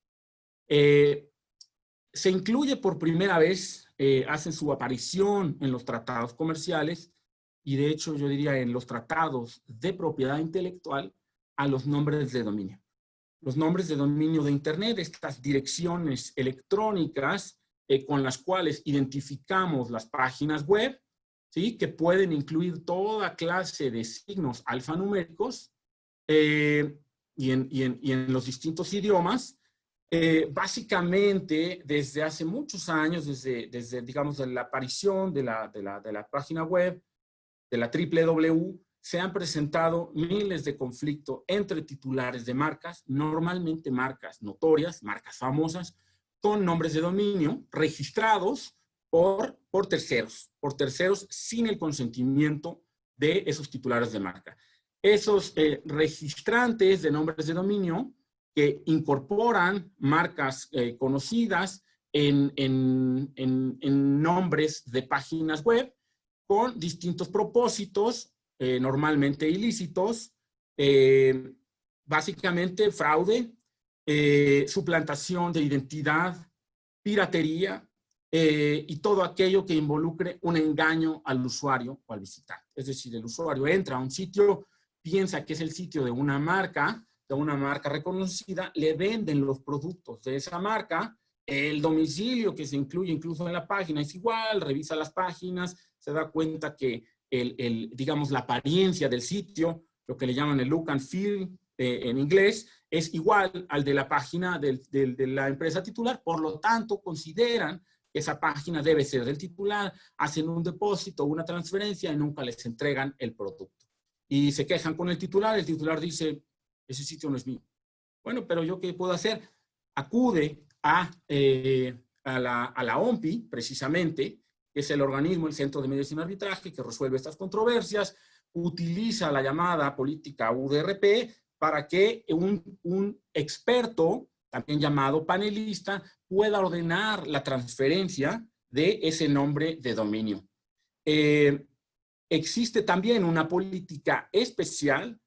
Se incluye por primera vez, hacen su aparición en los tratados comerciales y de hecho yo diría en los tratados de propiedad intelectual a los nombres de dominio. Los nombres de dominio de Internet, estas direcciones electrónicas con las cuales identificamos las páginas web, ¿sí? Que pueden incluir toda clase de signos alfanuméricos y en los distintos idiomas. Básicamente, desde hace muchos años, desde digamos, de la aparición de la página web, de la www, se han presentado miles de conflictos entre titulares de marcas, normalmente marcas notorias, marcas famosas, con nombres de dominio registrados por terceros sin el consentimiento de esos titulares de marca. Esos registrantes de nombres de dominio que incorporan marcas conocidas en nombres de páginas web con distintos propósitos, normalmente ilícitos, básicamente fraude, suplantación de identidad, piratería y todo aquello que involucre un engaño al usuario o al visitante. Es decir, el usuario entra a un sitio, piensa que es el sitio de una marca reconocida, le venden los productos de esa marca, el domicilio que se incluye incluso en la página es igual, revisa las páginas, se da cuenta que digamos, la apariencia del sitio, lo que le llaman el look and feel en inglés, es igual al de la página de la empresa titular, por lo tanto consideran que esa página debe ser del titular, hacen un depósito, una transferencia y nunca les entregan el producto. Y se quejan con el titular dice, ese sitio no es mío. Bueno, pero ¿yo qué puedo hacer? Acude a la OMPI, precisamente, que es el organismo, el Centro de Mediación y Arbitraje, que resuelve estas controversias, utiliza la llamada política UDRP para que un experto, también llamado panelista, pueda ordenar la transferencia de ese nombre de dominio. existe también una política especial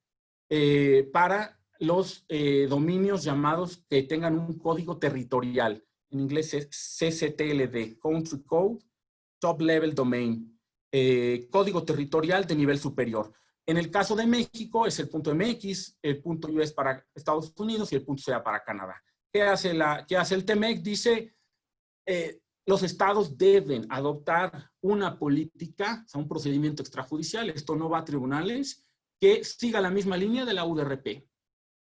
para los dominios llamados que tengan un código territorial. En inglés es CCTLD, Country Code Top Level Domain, código territorial de nivel superior. En el caso de México es el .mx, el .us para Estados Unidos y el .ca para Canadá. ¿Qué hace el TEMEC? Dice, los estados deben adoptar una política, o sea, un procedimiento extrajudicial, esto no va a tribunales, que siga la misma línea de la UDRP,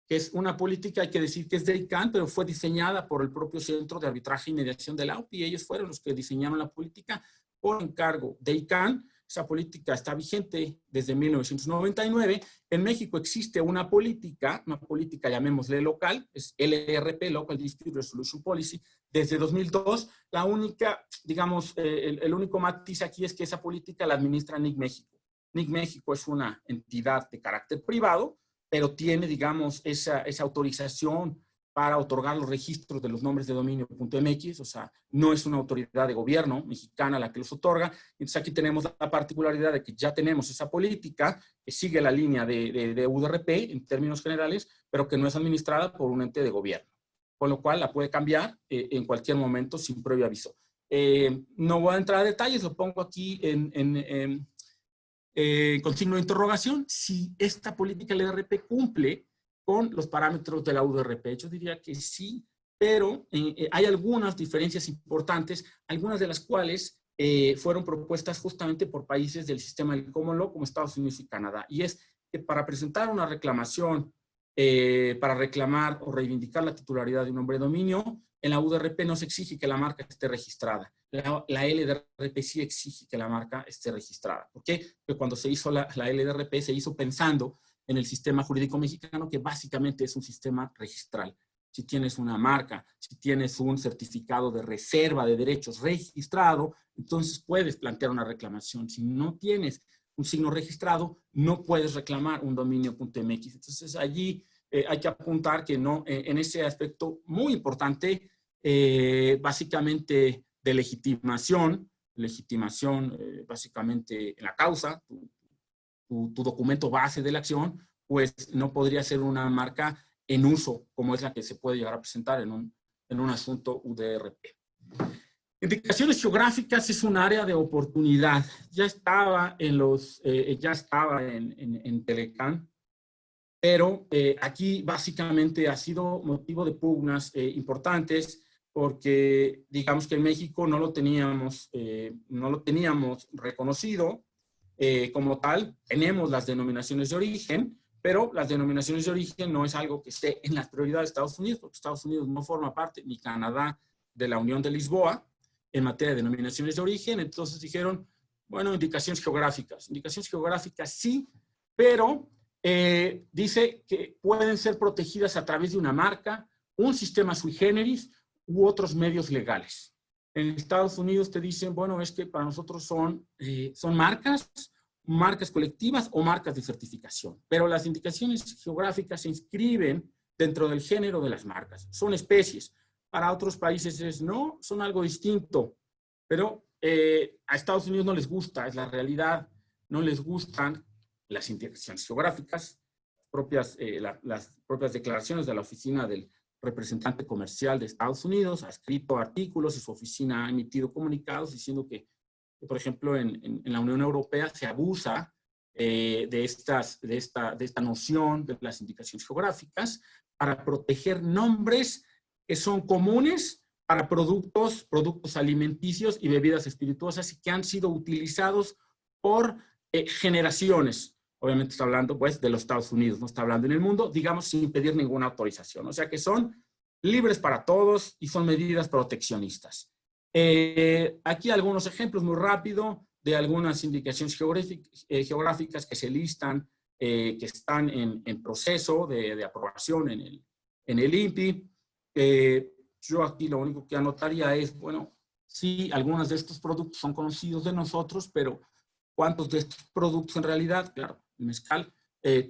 que es una política, hay que decir que es de ICANN, pero fue diseñada por el propio Centro de Arbitraje y Mediación de la AUP, y ellos fueron los que diseñaron la política por encargo de ICANN. Esa política está vigente desde 1999. En México existe una política llamémosle local, es LRP, Local Dispute Resolution Policy, desde 2002. La única, digamos, el único matiz aquí es que esa política la administra NIC México. NIC México es una entidad de carácter privado, pero tiene, digamos, esa autorización para otorgar los registros de los nombres de dominio .mx, o sea, no es una autoridad de gobierno mexicana la que los otorga. Entonces aquí tenemos la particularidad de que ya tenemos esa política que sigue la línea de UDRP en términos generales, pero que no es administrada por un ente de gobierno, con lo cual la puede cambiar en cualquier momento sin previo aviso. No voy a entrar a detalles, lo pongo aquí con signo de interrogación, si esta política LRP cumple con los parámetros de la UDRP. Yo diría que sí, pero hay algunas diferencias importantes, algunas de las cuales fueron propuestas justamente por países del sistema del Common Law como Estados Unidos y Canadá. Y es que para presentar una reclamación, para reclamar o reivindicar la titularidad de un nombre de dominio, en la UDRP no se exige que la marca esté registrada. La LDRP sí exige que la marca esté registrada. ¿Por qué? Porque cuando se hizo la LDRP se hizo pensando en el sistema jurídico mexicano, que básicamente es un sistema registral. Si tienes una marca, si tienes un certificado de reserva de derechos registrado, entonces puedes plantear una reclamación. Si no tienes un signo registrado, no puedes reclamar un dominio.mx. Entonces allí hay que apuntar que no, en ese aspecto muy importante, básicamente de legitimación básicamente en la causa, tu documento base de la acción, pues no podría ser una marca en uso, como es la que se puede llegar a presentar en un asunto UDRP. Indicaciones geográficas es un área de oportunidad. Ya estaba en Telecán, pero aquí básicamente ha sido motivo de pugnas importantes, porque digamos que en México no lo teníamos reconocido como tal. Tenemos las denominaciones de origen, pero las denominaciones de origen no es algo que esté en las prioridades de Estados Unidos, porque Estados Unidos no forma parte, ni Canadá, de la Unión de Lisboa en materia de denominaciones de origen. Entonces dijeron, bueno, indicaciones geográficas sí, pero dice que pueden ser protegidas a través de una marca, un sistema sui generis u otros medios legales. En Estados Unidos te dicen, bueno, es que para nosotros son marcas colectivas o marcas de certificación, pero las indicaciones geográficas se inscriben dentro del género de las marcas, son especies. Para otros países no, son algo distinto, pero a Estados Unidos no les gusta, es la realidad, no les gustan las indicaciones geográficas, las propias declaraciones de la Oficina del Representante Comercial de Estados Unidos ha escrito artículos y su oficina ha emitido comunicados diciendo que por ejemplo, en la Unión Europea se abusa de esta noción de las indicaciones geográficas para proteger nombres que son comunes para productos alimenticios y bebidas espirituosas y que han sido utilizados por generaciones. Obviamente está hablando pues de los Estados Unidos, no está hablando en el mundo, digamos sin pedir ninguna autorización. O sea que son libres para todos y son medidas proteccionistas. Aquí algunos ejemplos muy rápido de algunas indicaciones geográficas que se listan, que están en proceso de aprobación en el INPI. Yo aquí lo único que anotaría es, bueno, sí, algunos de estos productos son conocidos de nosotros, pero ¿cuántos de estos productos en realidad, claro, el mezcal,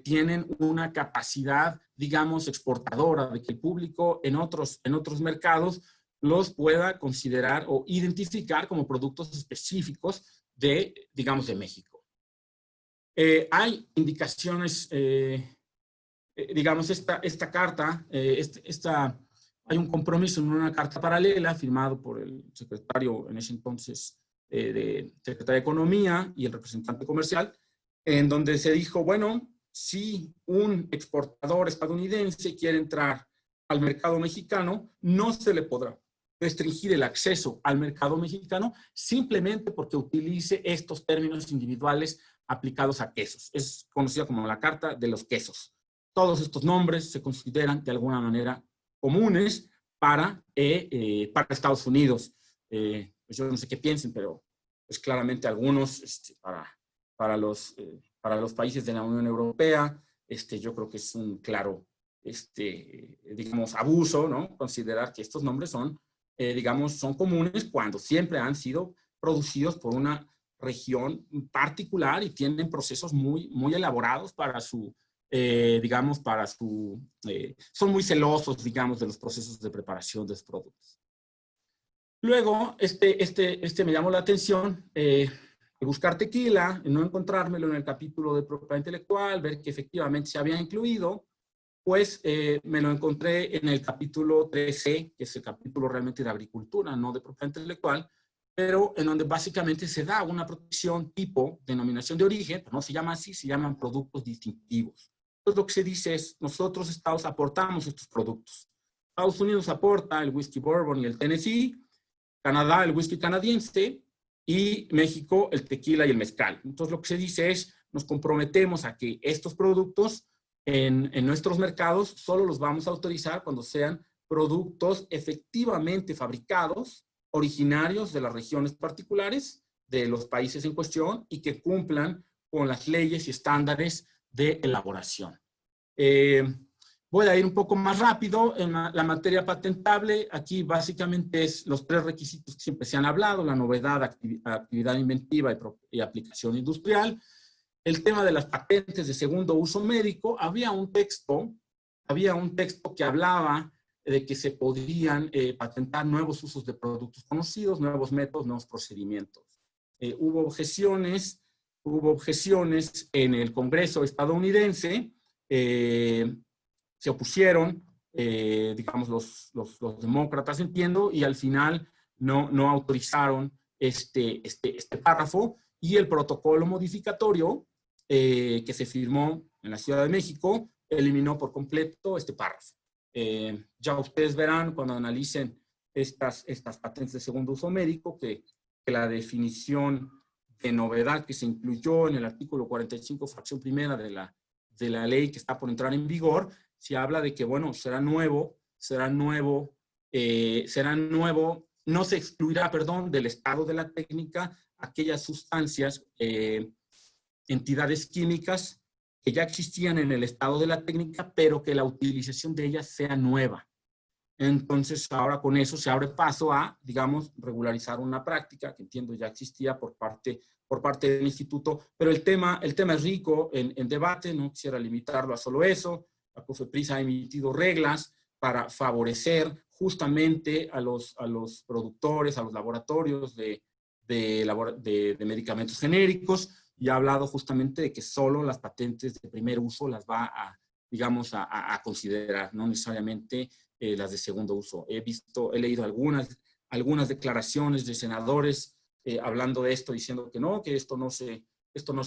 tienen una capacidad, digamos, exportadora, de que el público en otros mercados los pueda considerar o identificar como productos específicos digamos, de México. Hay indicaciones, digamos, esta carta, hay un compromiso en una carta paralela firmado por el secretario en ese entonces de Secretaría de Economía y el representante comercial, en donde se dijo, bueno, si un exportador estadounidense quiere entrar al mercado mexicano, no se le podrá restringir el acceso al mercado mexicano simplemente porque utilice estos términos individuales aplicados a quesos. Es conocida como la Carta de los Quesos. Todos estos nombres se consideran de alguna manera comunes para Estados Unidos. Pues yo no sé qué piensen, pero pues claramente algunos para los países de la Unión Europea, yo creo que es un claro, digamos, abuso, ¿no? Considerar que estos nombres son, digamos, son comunes cuando siempre han sido producidos por una región particular y tienen procesos muy, muy elaborados para su, digamos, son muy celosos, digamos, de los procesos de preparación de los productos. Luego, me llamó la atención, buscar tequila, no encontrármelo en el capítulo de propiedad intelectual, ver que efectivamente se había incluido, pues me lo encontré en el capítulo 13, que es el capítulo realmente de agricultura, no de propiedad intelectual, pero en donde básicamente se da una protección tipo denominación de origen, pero no se llama así, se llaman productos distintivos. Entonces lo que se dice es, nosotros Estados aportamos estos productos. Estados Unidos aporta el whisky bourbon y el Tennessee, Canadá el whisky canadiense y México el tequila y el mezcal. Entonces lo que se dice es, nos comprometemos a que estos productos en nuestros mercados solo los vamos a autorizar cuando sean productos efectivamente fabricados, originarios de las regiones particulares de los países en cuestión y que cumplan con las leyes y estándares de elaboración. Voy a ir un poco más rápido en la materia patentable. Aquí básicamente es los 3 requisitos que siempre se han hablado, la novedad, actividad inventiva y aplicación industrial. El tema de las patentes de segundo uso médico, había un texto que hablaba de que se podrían patentar nuevos usos de productos conocidos, nuevos métodos, nuevos procedimientos. Hubo objeciones en el Congreso estadounidense, se opusieron, digamos, los demócratas, entiendo, y al final no autorizaron este párrafo, y el protocolo modificatorio que se firmó en la Ciudad de México eliminó por completo este párrafo. Ya ustedes verán cuando analicen estas patentes de segundo uso médico que la definición de novedad que se incluyó en el artículo 45, fracción primera de la ley que está por entrar en vigor, se habla de que, bueno, será nuevo, no se excluirá, perdón, del estado de la técnica aquellas sustancias, entidades químicas que ya existían en el estado de la técnica, pero que la utilización de ellas sea nueva. Entonces, ahora con eso se abre paso a, digamos, regularizar una práctica que entiendo ya existía por parte del instituto, pero el tema es rico en debate, no quisiera limitarlo a solo eso. La COFEPRIS ha emitido reglas para favorecer justamente a los productores, a los laboratorios de medicamentos genéricos, y ha hablado justamente de que solo las patentes de primer uso las va a considerar, no necesariamente las de segundo uso. He leído algunas declaraciones de senadores hablando de esto, diciendo que no, que esto no se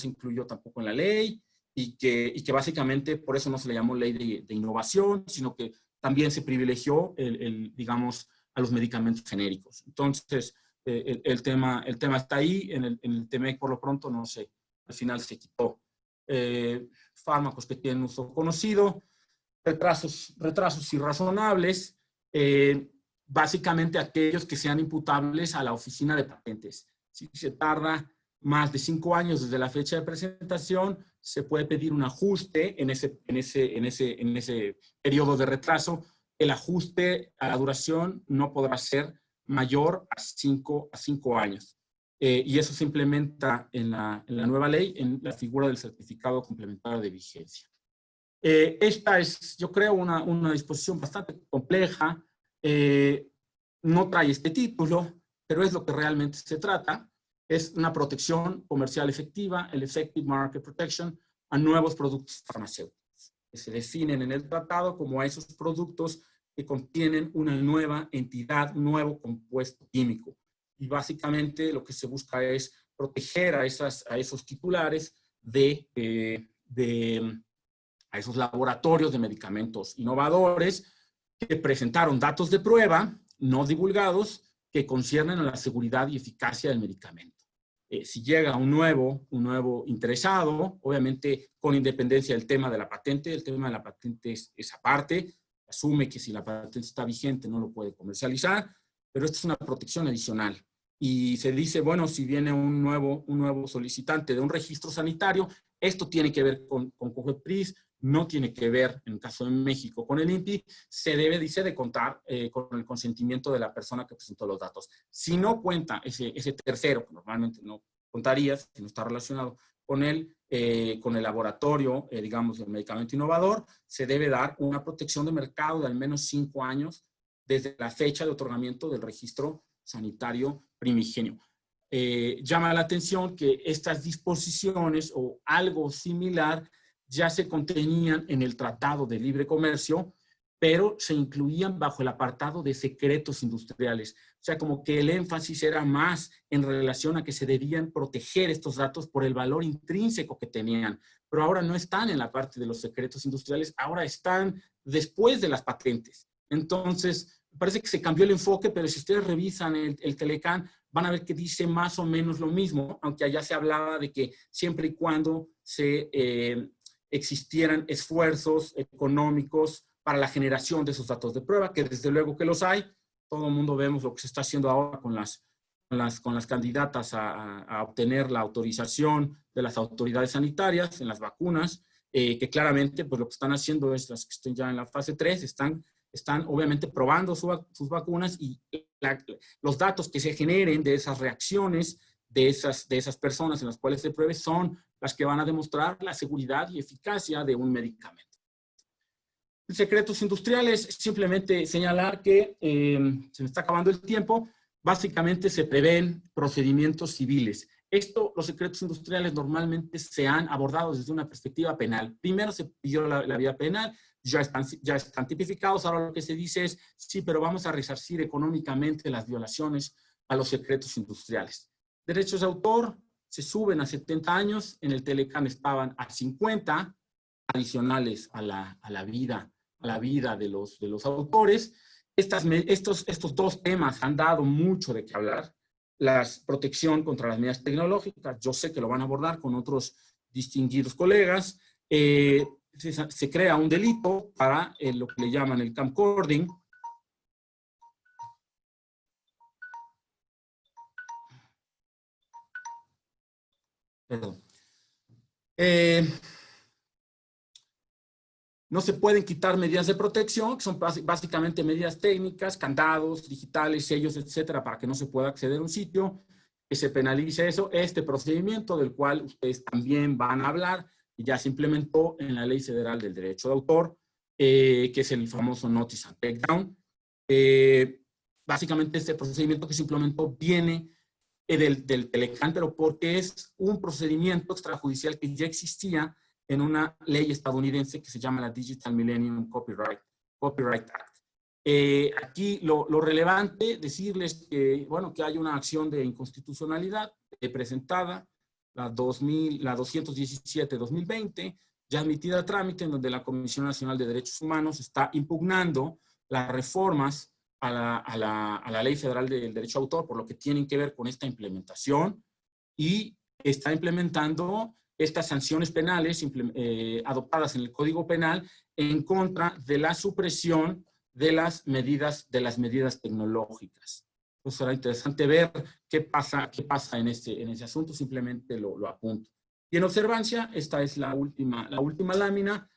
incluyó tampoco en la ley, y que básicamente por eso no se le llamó ley de innovación, sino que también se privilegió, digamos, a los medicamentos genéricos. Entonces, el tema está ahí, en el TEMEC por lo pronto no sé, al final se quitó. Fármacos que tienen uso conocido, retrasos irrazonables, básicamente aquellos que sean imputables a la oficina de patentes. Si se tarda más de 5 años desde la fecha de presentación, se puede pedir un ajuste en ese periodo de retraso. El ajuste a la duración no podrá ser mayor a 5 años. Y eso se implementa en la nueva ley, en la figura del certificado complementario de vigencia. Esta es, yo creo, una disposición bastante compleja. No trae este título, pero es lo que realmente se trata. es una protección comercial efectiva, el Effective Market Protection, a nuevos productos farmacéuticos, que se definen en el tratado como esos productos que contienen una nueva entidad, un nuevo compuesto químico. Y básicamente lo que se busca es proteger a esos titulares a esos laboratorios de medicamentos innovadores que presentaron datos de prueba no divulgados que conciernen a la seguridad y eficacia del medicamento. Si llega un nuevo interesado, obviamente con independencia del tema de la patente, el tema de la patente es aparte, asume que si la patente está vigente no lo puede comercializar, pero esto es una protección adicional. Y se dice, bueno, si viene un nuevo solicitante de un registro sanitario, esto tiene que ver con COFEPRIS, no tiene que ver, en el caso de México, con el INPI, dice de contar con el consentimiento de la persona que presentó los datos. Si no cuenta ese tercero, que normalmente no contaría, si no está relacionado con el laboratorio, digamos, del medicamento innovador, se debe dar una protección de mercado de al menos 5 años desde la fecha de otorgamiento del registro sanitario primigenio. Llama la atención que estas disposiciones o algo similar ya se contenían en el Tratado de Libre Comercio, pero se incluían bajo el apartado de secretos industriales. O sea, como que el énfasis era más en relación a que se debían proteger estos datos por el valor intrínseco que tenían. Pero ahora no están en la parte de los secretos industriales, ahora están después de las patentes. Entonces, parece que se cambió el enfoque, pero si ustedes revisan el Telecán, van a ver que dice más o menos lo mismo, aunque allá se hablaba de que siempre y cuando existieran esfuerzos económicos para la generación de esos datos de prueba, que desde luego que los hay. Todo el mundo vemos lo que se está haciendo ahora con las candidatas a obtener la autorización de las autoridades sanitarias en las vacunas, que claramente pues, lo que están haciendo es las que estén ya en la fase 3, están obviamente probando sus vacunas y los datos que se generen de esas reacciones de esas personas en las cuales se pruebe son las que van a demostrar la seguridad y eficacia de un medicamento. Secretos industriales, simplemente señalar que se me está acabando el tiempo, básicamente se prevén procedimientos civiles. Los secretos industriales normalmente se han abordado desde una perspectiva penal. Primero se pidió la vía penal, ya están tipificados, ahora lo que se dice es, sí, pero vamos a resarcir económicamente las violaciones a los secretos industriales. Derechos de autor se suben a 70 años, en el Telecán estaban a 50, adicionales a la vida de los autores. Estos dos temas han dado mucho de qué hablar. La protección contra las medidas tecnológicas, yo sé que lo van a abordar con otros distinguidos colegas. Se crea un delito para lo que le llaman el camcording. Perdón. No se pueden quitar medidas de protección, que son básicamente medidas técnicas, candados, digitales, sellos, etcétera, para que no se pueda acceder a un sitio, que se penalice eso. Este procedimiento del cual ustedes también van a hablar, y ya se implementó en la Ley Federal del Derecho de Autor, que es el famoso Notice and Takedown. Básicamente este procedimiento que se implementó viene del Telecán, pero porque es un procedimiento extrajudicial que ya existía en una ley estadounidense que se llama la Digital Millennium Copyright Act. Aquí lo relevante, decirles que, bueno, que hay una acción de inconstitucionalidad presentada, la 217-2020, ya admitida a trámite, en donde la Comisión Nacional de Derechos Humanos está impugnando las reformas a la Ley Federal del Derecho de Autor, por lo que tienen que ver con esta implementación, y está implementando estas sanciones penales adoptadas en el Código Penal en contra de la supresión de las medidas tecnológicas. Entonces será interesante ver qué pasa en ese asunto, simplemente lo apunto. Y en observancia, esta es la última lámina.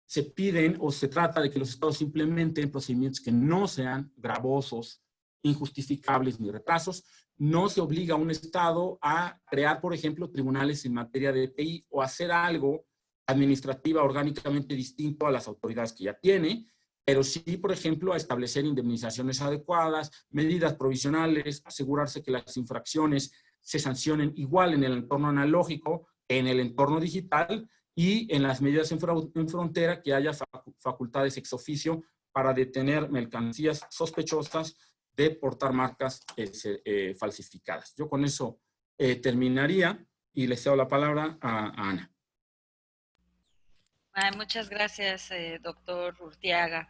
Se piden o se trata de que los estados implementen procedimientos que no sean gravosos, injustificables ni retrasos. No se obliga a un estado a crear, por ejemplo, tribunales en materia de EPI o hacer algo administrativa orgánicamente distinto a las autoridades que ya tiene, pero sí, por ejemplo, a establecer indemnizaciones adecuadas, medidas provisionales, asegurarse que las infracciones se sancionen igual en el entorno analógico, en el entorno digital y en las medidas en frontera, que haya facultades ex oficio para detener mercancías sospechosas de portar marcas falsificadas. Yo con eso terminaría y le cedo la palabra a Ana. Muchas gracias, doctor Urteaga.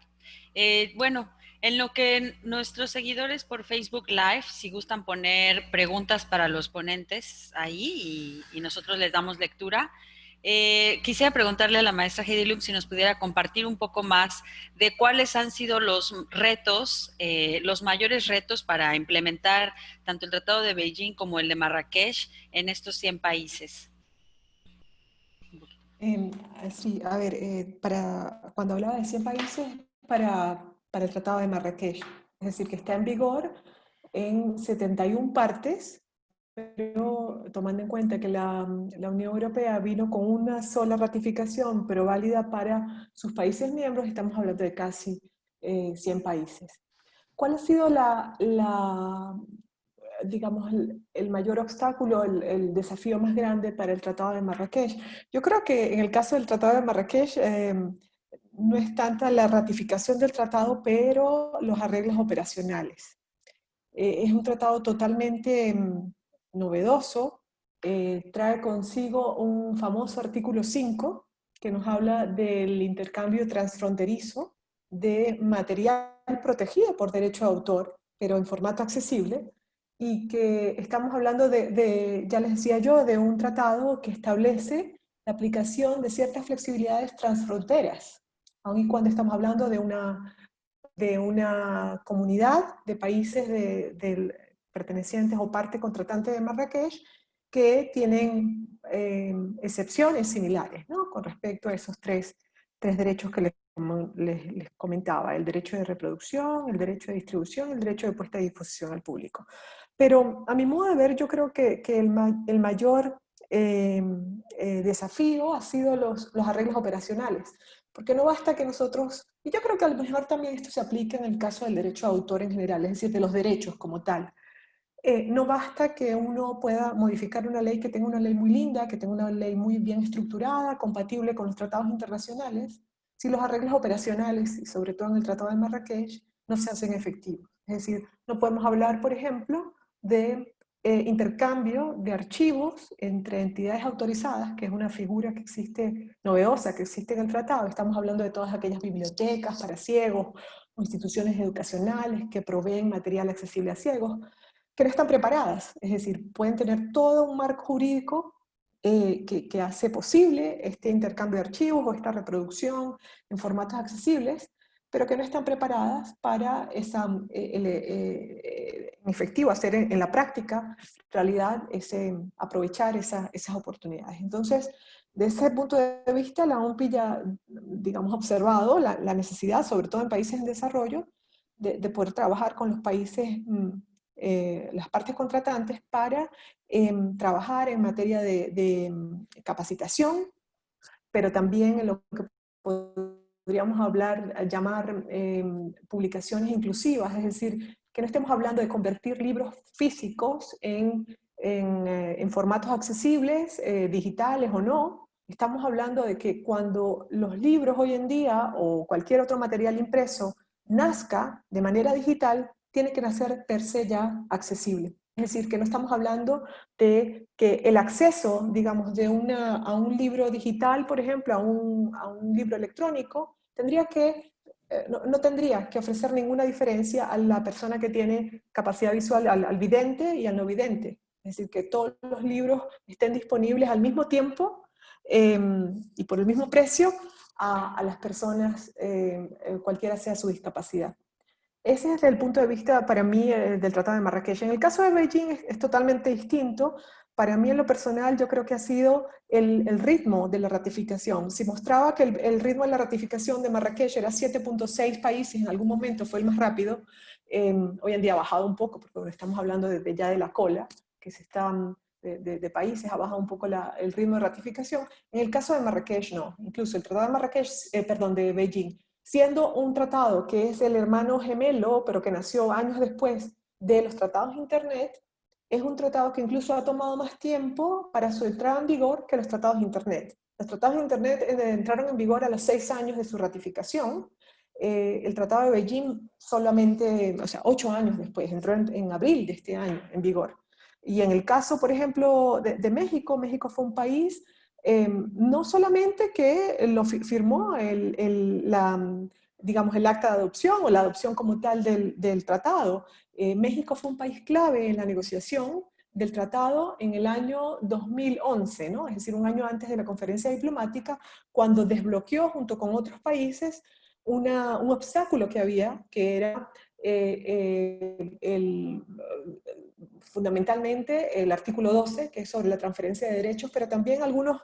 Bueno, en lo que nuestros seguidores por Facebook Live, si gustan poner preguntas para los ponentes ahí y nosotros les damos lectura, quisiera preguntarle a la maestra Heidi Lum si nos pudiera compartir un poco más de cuáles han sido los retos, los mayores retos para implementar tanto el Tratado de Beijing como el de Marrakech en estos 100 países. Sí, a ver, cuando hablaba de 100 países, para el Tratado de Marrakech, es decir, que está en vigor en 71 partes, pero tomando en cuenta que la Unión Europea vino con una sola ratificación, pero válida para sus países miembros, estamos hablando de casi 100 países. ¿Cuál ha sido digamos, el mayor obstáculo, el desafío más grande para el Tratado de Marrakech? Yo creo que en el caso del Tratado de Marrakech no es tanta la ratificación del tratado, pero los arreglos operacionales. Es un tratado totalmente novedoso, trae consigo un famoso artículo 5 que nos habla del intercambio transfronterizo de material protegido por derecho de autor, pero en formato accesible, y que estamos hablando ya les decía yo, de un tratado que establece la aplicación de ciertas flexibilidades transfronteras, aun y cuando estamos hablando de una comunidad de países pertenecientes o parte contratante de Marrakech que tienen excepciones similares, ¿no? Con respecto a esos tres derechos que les comentaba: el derecho de reproducción, el derecho de distribución y el derecho de puesta a disposición al público. Pero a mi modo de ver, yo creo que el mayor desafío ha sido los arreglos operacionales, porque no basta que nosotros, y yo creo que a lo mejor también esto se aplica en el caso del derecho de autor en general, es decir, de los derechos como tal. No basta que uno pueda modificar una ley, que tenga una ley muy linda, que tenga una ley muy bien estructurada, compatible con los tratados internacionales, si los arreglos operacionales, y sobre todo en el Tratado de Marrakech, no se hacen efectivos. Es decir, no podemos hablar, por ejemplo, de intercambio de archivos entre entidades autorizadas, que es una figura que existe, novedosa, que existe en el tratado. Estamos hablando de todas aquellas bibliotecas para ciegos o instituciones educacionales que proveen material accesible a ciegos, que no están preparadas. Es decir, pueden tener todo un marco jurídico que hace posible este intercambio de archivos o esta reproducción en formatos accesibles, pero que no están preparadas para en efectivo hacer en la práctica, realidad, aprovechar esas oportunidades. Entonces, de ese punto de vista, la OMPI ya, digamos, ha observado la necesidad, sobre todo en países en desarrollo, de poder trabajar con los países, las partes contratantes, para trabajar en materia de capacitación, pero también en lo que podríamos llamar publicaciones inclusivas, es decir, que no estemos hablando de convertir libros físicos en formatos accesibles, digitales o no. Estamos hablando de que cuando los libros hoy en día o cualquier otro material impreso nazca de manera digital, tiene que nacer per se ya accesible. Es decir, que no estamos hablando de que el acceso, digamos, a un libro digital, por ejemplo, a un libro electrónico, no tendría que ofrecer ninguna diferencia a la persona que tiene capacidad visual, al vidente y al no vidente. Es decir, que todos los libros estén disponibles al mismo tiempo y por el mismo precio a las personas, cualquiera sea su discapacidad. Ese es desde el punto de vista, para mí, del Tratado de Marrakech. En el caso de Beijing es totalmente distinto. Para mí, en lo personal, yo creo que ha sido el ritmo de la ratificación. Si mostraba que el ritmo de la ratificación de Marrakech era 7.6 países, en algún momento fue el más rápido, hoy en día ha bajado un poco, porque estamos hablando ya de la cola, que se están de países, ha bajado un poco el ritmo de ratificación. En el caso de Marrakech, no. Incluso el Tratado de Marrakech, de Beijing, siendo un tratado que es el hermano gemelo, pero que nació años después de los tratados de Internet, es un tratado que incluso ha tomado más tiempo para su entrada en vigor que los tratados de Internet. Los tratados de Internet entraron en vigor a los 6 años de su ratificación. El Tratado de Beijing solamente, o sea, 8 años después, entró en abril de este año en vigor. Y en el caso, por ejemplo, de México, México fue un país no solamente que lo firmó digamos, el acta de adopción o la adopción como tal del tratado. México fue un país clave en la negociación del tratado en el año 2011, ¿no? Es decir, un año antes de la conferencia diplomática, cuando desbloqueó junto con otros países un obstáculo que había, que era fundamentalmente el artículo 12, que es sobre la transferencia de derechos, pero también algunos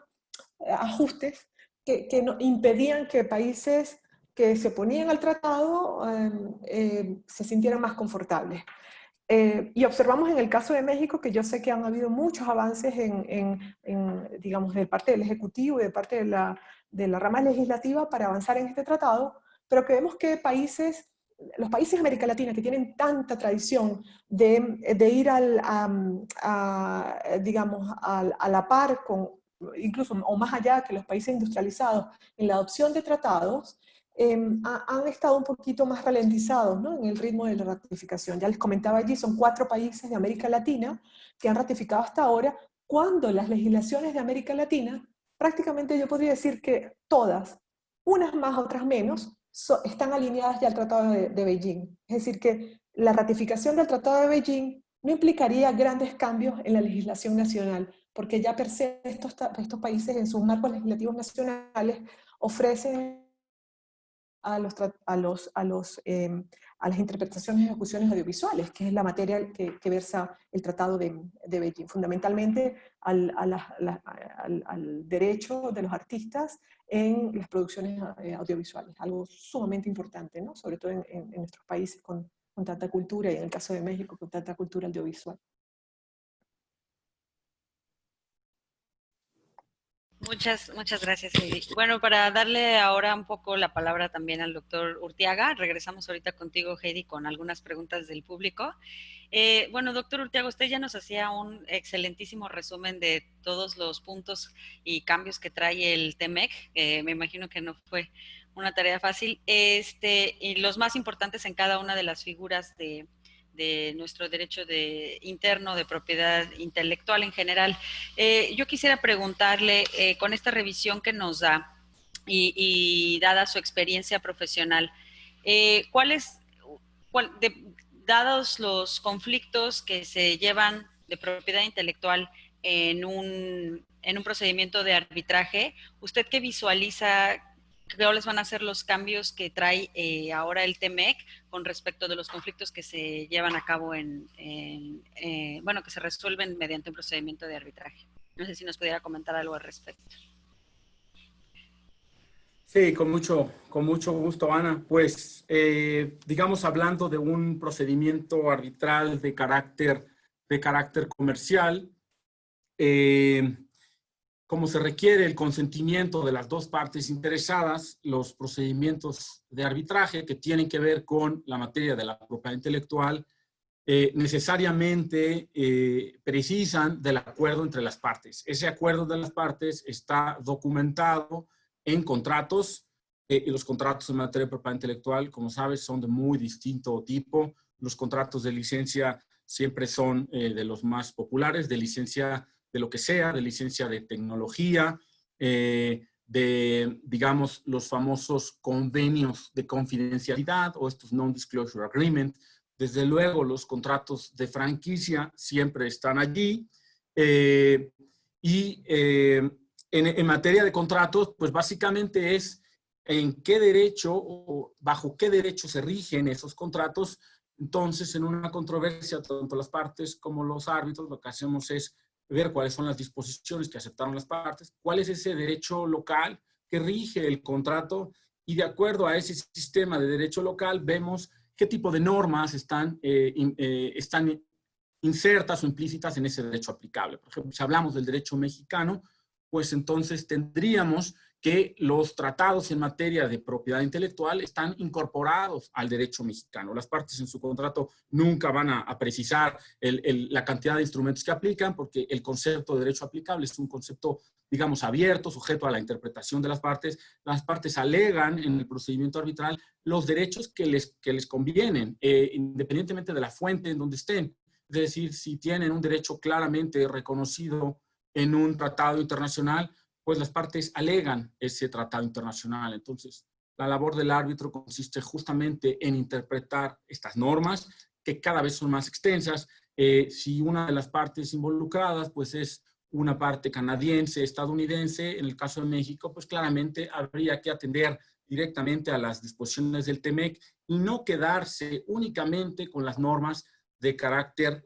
ajustes que impedían que países que se oponían al tratado se sintieran más confortables. Y observamos en el caso de México que yo sé que han habido muchos avances digamos, de parte del Ejecutivo y de parte de la rama legislativa para avanzar en este tratado, pero que vemos que los países de América Latina que tienen tanta tradición de ir digamos, a la par con, incluso o más allá que los países industrializados en la adopción de tratados, han estado un poquito más ralentizados, ¿no?, en el ritmo de la ratificación. Ya les comentaba allí, son 4 países de América Latina que han ratificado hasta ahora, cuando las legislaciones de América Latina, prácticamente yo podría decir que todas, unas más, otras menos, están alineadas ya al Tratado de Beijing. Es decir, que la ratificación del Tratado de Beijing no implicaría grandes cambios en la legislación nacional, porque ya per se estos países en sus marcos legislativos nacionales ofrecen a las interpretaciones y ejecuciones audiovisuales, que es la materia que versa el Tratado de Beijing, fundamentalmente al derecho de los artistas en las producciones audiovisuales, algo sumamente importante, ¿no?, sobre todo en nuestros países con tanta cultura, y en el caso de México con tanta cultura audiovisual. Muchas gracias, Heidi. Bueno, para darle ahora un poco la palabra también al doctor Urteaga, regresamos ahorita contigo, Heidi, con algunas preguntas del público. Bueno, doctor Urteaga, usted ya nos hacía un excelentísimo resumen de todos los puntos y cambios que trae el TEMEC. Me imagino que no fue una tarea fácil. Y los más importantes en cada una de las figuras de nuestro derecho interno de propiedad intelectual en general. Yo quisiera preguntarle, con esta revisión que nos da y dada su experiencia profesional, dados los conflictos que se llevan de propiedad intelectual en un procedimiento de arbitraje, ¿usted qué visualiza? ¿Cuáles van a ser los cambios que trae ahora el TEMEC con respecto de los conflictos que se llevan a cabo bueno, que se resuelven mediante un procedimiento de arbitraje? No sé si nos pudiera comentar algo al respecto. Sí, con mucho gusto, Ana. Pues, digamos, hablando de un procedimiento arbitral de carácter comercial, como se requiere el consentimiento de las dos partes interesadas, los procedimientos de arbitraje que tienen que ver con la materia de la propiedad intelectual necesariamente precisan del acuerdo entre las partes. Ese acuerdo de las partes está documentado en contratos, y los contratos en materia de propiedad intelectual, como sabes, son de muy distinto tipo. Los contratos de licencia siempre son de los más populares, de licencia de lo que sea, de licencia de tecnología, digamos, los famosos convenios de confidencialidad o estos non-disclosure agreement. Desde luego, los contratos de franquicia siempre están allí. En materia de contratos, pues básicamente es en qué derecho o bajo qué derecho se rigen esos contratos. Entonces, en una controversia, tanto las partes como los árbitros, lo que hacemos es ver cuáles son las disposiciones que aceptaron las partes, cuál es ese derecho local que rige el contrato, y de acuerdo a ese sistema de derecho local vemos qué tipo de normas están insertas o implícitas en ese derecho aplicable. Por ejemplo, si hablamos del derecho mexicano, pues entonces tendríamos que los tratados en materia de propiedad intelectual están incorporados al derecho mexicano. Las partes en su contrato nunca van a precisar la cantidad de instrumentos que aplican, porque el concepto de derecho aplicable es un concepto, digamos, abierto, sujeto a la interpretación de las partes. Las partes alegan en el procedimiento arbitral los derechos que les convienen, independientemente de la fuente en donde estén. Es decir, si tienen un derecho claramente reconocido en un tratado internacional, pues las partes alegan ese tratado internacional. Entonces, la labor del árbitro consiste justamente en interpretar estas normas, que cada vez son más extensas. Si una de las partes involucradas, pues es una parte canadiense, estadounidense, en el caso de México, pues claramente habría que atender directamente a las disposiciones del TEMEC y no quedarse únicamente con las normas de carácter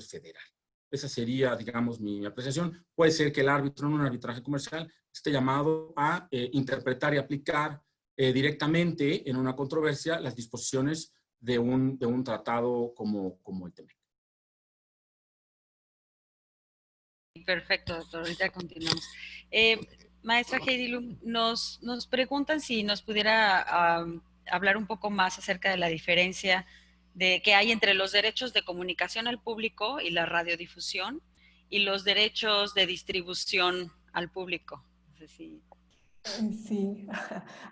federal. Esa sería, digamos, mi apreciación. Puede ser que el árbitro en un arbitraje comercial esté llamado a interpretar y aplicar directamente en una controversia las disposiciones de un tratado como el TEMEC. Perfecto, doctor. Ahorita continuamos. Maestra Heidi Lum, nos preguntan si nos pudiera hablar un poco más acerca de la diferencia que hay entre los derechos de comunicación al público y la radiodifusión y los derechos de distribución al público. No sé si... Sí,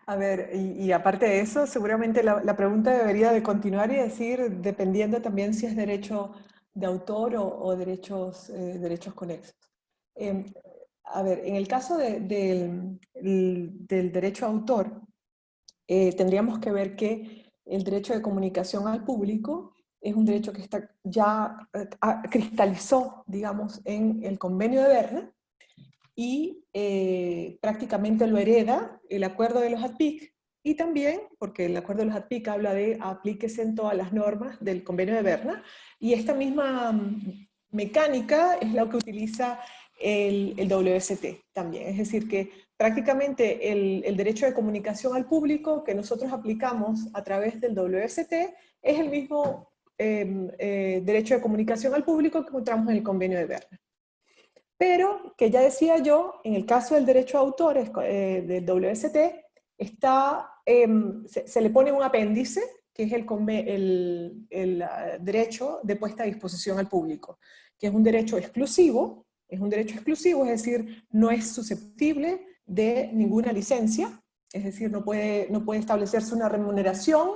a ver, y aparte de eso, seguramente la pregunta debería de continuar y decir, dependiendo también si es derecho de autor o derechos conexos. A ver, en el caso del derecho a autor, tendríamos que ver que el derecho de comunicación al público es un derecho que ya cristalizó, digamos, en el Convenio de Berna, y prácticamente lo hereda el Acuerdo de los ATPIC, y también, porque el Acuerdo de los ATPIC habla de aplíquese en todas las normas del Convenio de Berna, y esta misma mecánica es la que utiliza el WST también. Es decir, que prácticamente el derecho de comunicación al público que nosotros aplicamos a través del WST es el mismo derecho de comunicación al público que encontramos en el Convenio de Berna. Pero, que ya decía yo, en el caso del derecho de autores del WST, se le pone un apéndice, que es el derecho de puesta a disposición al público, que es un derecho exclusivo, es decir, no es susceptible de ninguna licencia, es decir, no puede establecerse una remuneración,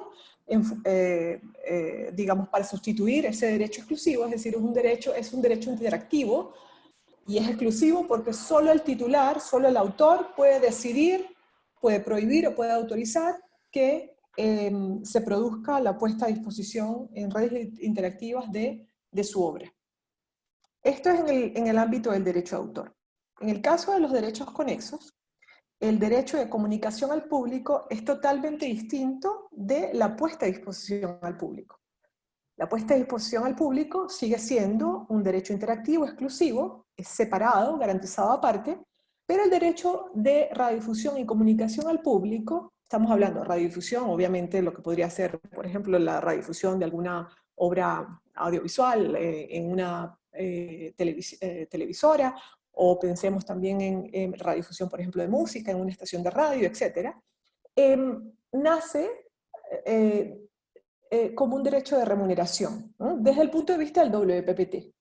digamos, para sustituir ese derecho exclusivo, es decir, es un derecho interactivo, y es exclusivo porque solo el titular, solo el autor puede decidir, puede prohibir o puede autorizar que se produzca la puesta a disposición en redes interactivas de su obra. Esto es en el ámbito del derecho de autor. En el caso de los derechos conexos, el derecho de comunicación al público es totalmente distinto de la puesta a disposición al público. La puesta a disposición al público sigue siendo un derecho interactivo exclusivo, es separado, garantizado aparte, pero el derecho de radiodifusión y comunicación al público, estamos hablando de radiodifusión, obviamente lo que podría ser, por ejemplo, la radiodifusión de alguna obra audiovisual en una televisora, o pensemos también en radiodifusión, por ejemplo, de música en una estación de radio, etc. Nace como un derecho de remuneración, ¿no? Desde el punto de vista del WPPT.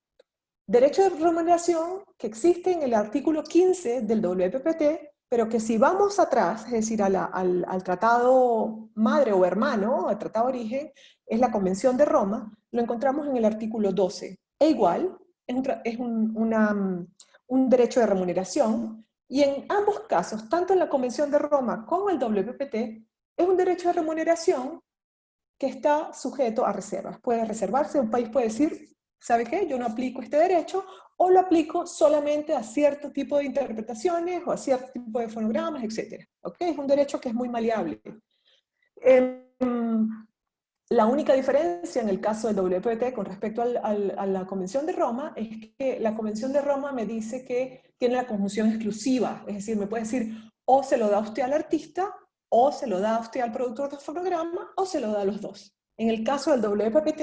Derecho de remuneración que existe en el artículo 15 del WPPT, pero que si vamos atrás, es decir, al tratado madre o hermano, al tratado origen, es la Convención de Roma, lo encontramos en el artículo 12. E igual, es un derecho de remuneración, y en ambos casos, tanto en la Convención de Roma como el WPPT, es un derecho de remuneración que está sujeto a reservas. Puede reservarse, un país puede decir, ¿sabe qué? Yo no aplico este derecho, o lo aplico solamente a cierto tipo de interpretaciones, o a cierto tipo de fonogramas, etc. ¿Okay? Es un derecho que es muy maleable. La única diferencia en el caso del WPPT con respecto a la Convención de Roma es que la Convención de Roma me dice que tiene la conjunción exclusiva, es decir, me puede decir, o se lo da usted al artista, o se lo da usted al productor de fonograma, o se lo da a los dos. En el caso del WPPT,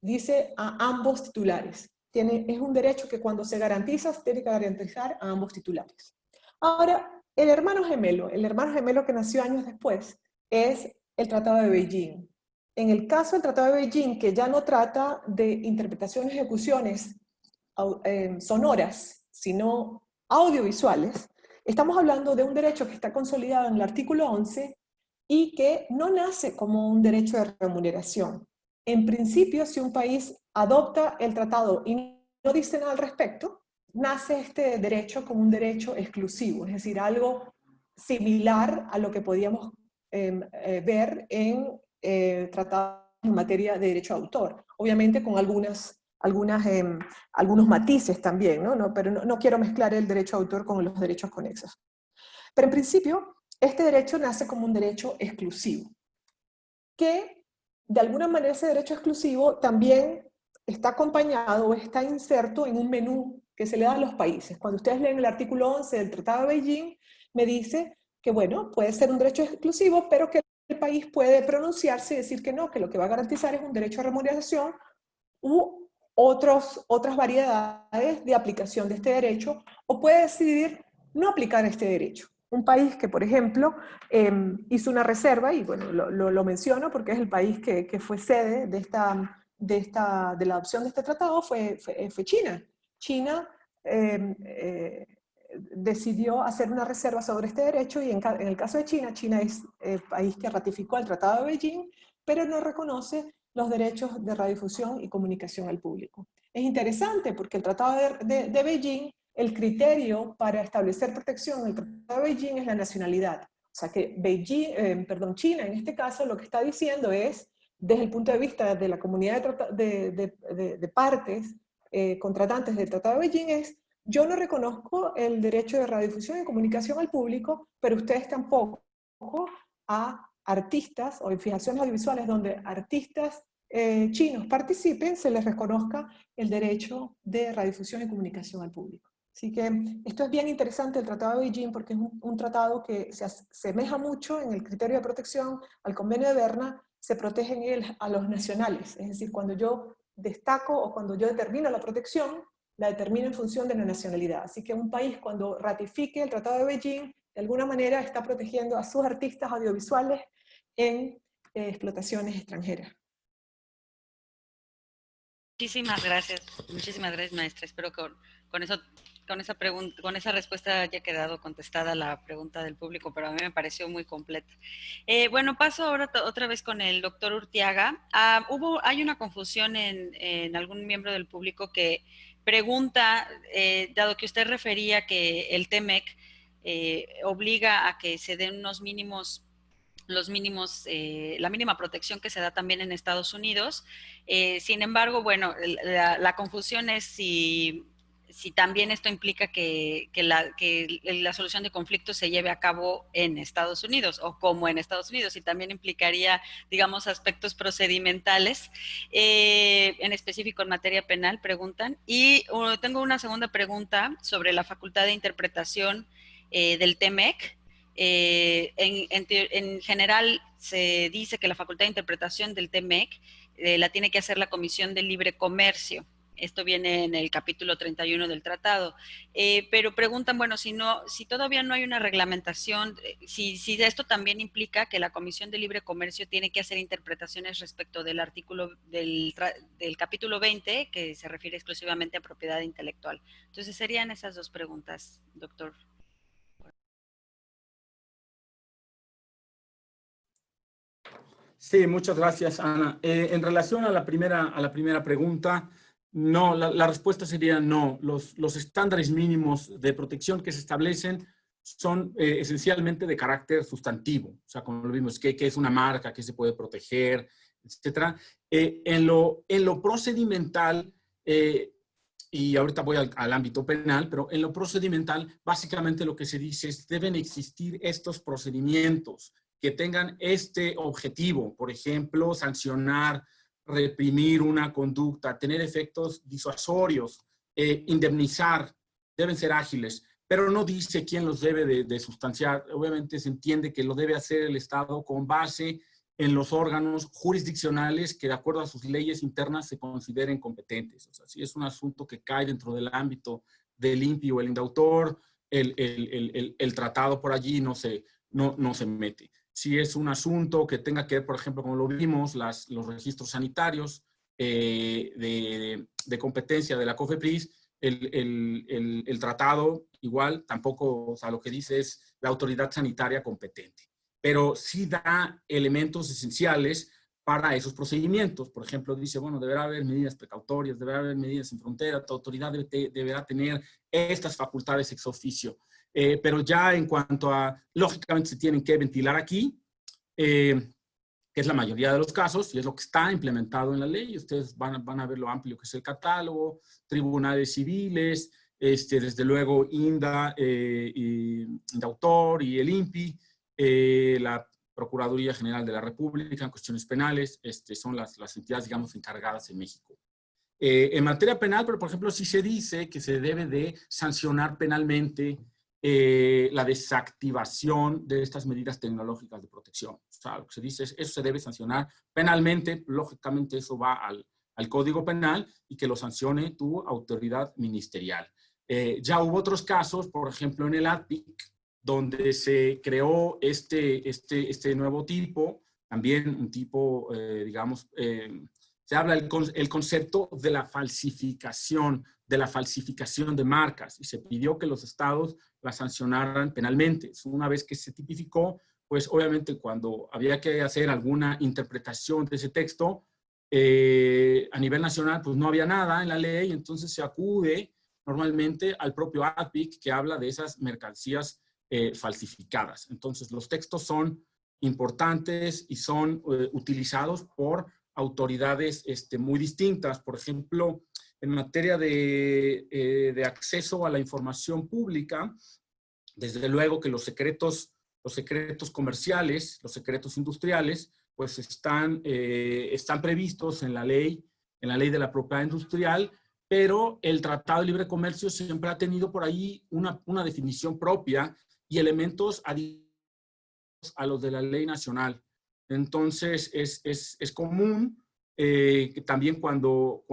dice a ambos titulares. Es un derecho que cuando se garantiza, se tiene que garantizar a ambos titulares. Ahora, El hermano gemelo que nació años después, es el Tratado de Beijing. En el caso del Tratado de Beijing, que ya no trata de interpretaciones y ejecuciones sonoras, sino audiovisuales, estamos hablando de un derecho que está consolidado en el artículo 11 y que no nace como un derecho de remuneración. En principio, si un país adopta el tratado y no dice nada al respecto, nace este derecho como un derecho exclusivo, es decir, algo similar a lo que podíamos ver en tratados en materia de derecho de autor, obviamente con algunos matices también, ¿no? Pero no quiero mezclar el derecho de autor con los derechos conexos. Pero en principio, este derecho nace como un derecho exclusivo, que de alguna manera ese derecho exclusivo también está acompañado o está inserto en un menú que se le da a los países. Cuando ustedes leen el artículo 11 del Tratado de Beijing, me dice que, bueno, puede ser un derecho exclusivo, pero que el país puede pronunciarse y decir que no, que lo que va a garantizar es un derecho a remuneración u otras variedades de aplicación de este derecho, o puede decidir no aplicar este derecho. Un país que, por ejemplo, hizo una reserva, y bueno, lo menciono porque es el país que fue sede de la adopción de este tratado, fue China. China decidió hacer una reserva sobre este derecho, y en el caso de China, China es el país que ratificó el Tratado de Beijing, pero no reconoce los derechos de radiodifusión y comunicación al público. Es interesante porque el Tratado de Beijing, el criterio para establecer protección en el Tratado de Beijing es la nacionalidad. O sea que China en este caso lo que está diciendo es, desde el punto de vista de la comunidad de partes contratantes del Tratado de Beijing, es: yo no reconozco el derecho de radiodifusión y comunicación al público, pero ustedes tampoco a artistas o en fijaciones audiovisuales donde artistas chinos participen, se les reconozca el derecho de radiodifusión y comunicación al público. Así que esto es bien interesante, el Tratado de Beijing, porque es un tratado que se asemeja mucho en el criterio de protección al Convenio de Berna. Se protege en él a los nacionales, es decir, cuando yo destaco o cuando yo determino la protección, la determino en función de la nacionalidad. Así que un país, cuando ratifique el Tratado de Beijing, de alguna manera está protegiendo a sus artistas audiovisuales en explotaciones extranjeras. Muchísimas gracias, maestra. Espero que con esa respuesta haya quedado contestada la pregunta del público, pero a mí me pareció muy completa. Bueno, paso ahora otra vez con el doctor Urteaga. Hay una confusión en algún miembro del público que pregunta, dado que usted refería que el TEMEC obliga a que se den la mínima protección que se da también en Estados Unidos. Sin embargo, bueno, la confusión es si también esto implica que la solución de conflictos se lleve a cabo en Estados Unidos, o como en Estados Unidos, y también implicaría, digamos, aspectos procedimentales, en específico en materia penal, preguntan. Y tengo una segunda pregunta sobre la facultad de interpretación del TEMEC. En general se dice que la facultad de interpretación del TEMEC la tiene que hacer la Comisión de Libre Comercio. Esto viene en el capítulo 31 del tratado. Pero preguntan, bueno, si todavía no hay una reglamentación, si esto también implica que la Comisión de Libre Comercio tiene que hacer interpretaciones respecto del artículo del capítulo 20, que se refiere exclusivamente a propiedad intelectual. Entonces serían esas dos preguntas, doctor. Sí, muchas gracias, Ana. En relación a la primera pregunta, no, la respuesta sería no. Los estándares mínimos de protección que se establecen son esencialmente de carácter sustantivo. O sea, como lo vimos, ¿qué es una marca? ¿Qué se puede proteger? Etcétera. En lo procedimental, y ahorita voy al ámbito penal, pero en lo procedimental, básicamente lo que se dice es: deben existir estos procedimientos que tengan este objetivo, por ejemplo, sancionar, reprimir una conducta, tener efectos disuasorios, indemnizar, deben ser ágiles, pero no dice quién los debe de sustanciar. Obviamente se entiende que lo debe hacer el Estado con base en los órganos jurisdiccionales que de acuerdo a sus leyes internas se consideren competentes. O sea, si es un asunto que cae dentro del ámbito del INPI o el INDAUTOR, el tratado por allí no se mete. Si es un asunto que tenga que ver, por ejemplo, como lo vimos, los registros sanitarios de competencia de la COFEPRIS, el tratado igual tampoco, o sea, lo que dice es la autoridad sanitaria competente, pero sí da elementos esenciales para esos procedimientos. Por ejemplo, dice, bueno, deberá haber medidas precautorias, deberá haber medidas en frontera, tu autoridad deberá tener estas facultades ex oficio. Pero ya en cuanto a, lógicamente se tienen que ventilar aquí, que es la mayoría de los casos, y es lo que está implementado en la ley. Ustedes van a ver lo amplio que es el catálogo, tribunales civiles, desde luego INDA, INDAUTOR y el INPI, la Procuraduría General de la República en cuestiones penales, son las entidades, digamos, encargadas en México. En materia penal, pero por ejemplo, sí se dice que se debe de sancionar penalmente la desactivación de estas medidas tecnológicas de protección. O sea, lo que se dice es, eso se debe sancionar penalmente, lógicamente eso va al Código Penal y que lo sancione tu autoridad ministerial. Ya hubo otros casos, por ejemplo, en el ADPIC, donde se creó este nuevo tipo, también un tipo, digamos, se habla el concepto de la falsificación de marcas, y se pidió que los estados la sancionaran penalmente. Una vez que se tipificó, pues obviamente cuando había que hacer alguna interpretación de ese texto, a nivel nacional, pues no había nada en la ley, entonces se acude normalmente al propio ADPIC, que habla de esas mercancías falsificadas. Entonces, los textos son importantes y son utilizados por autoridades muy distintas. Por ejemplo, en materia de acceso a la información pública, desde luego que los secretos comerciales, los secretos industriales, pues están previstos en la ley de la propiedad industrial, pero el Tratado de Libre Comercio siempre ha tenido por ahí una definición propia y elementos adicionales a los de la ley nacional. Entonces, es común que también cuando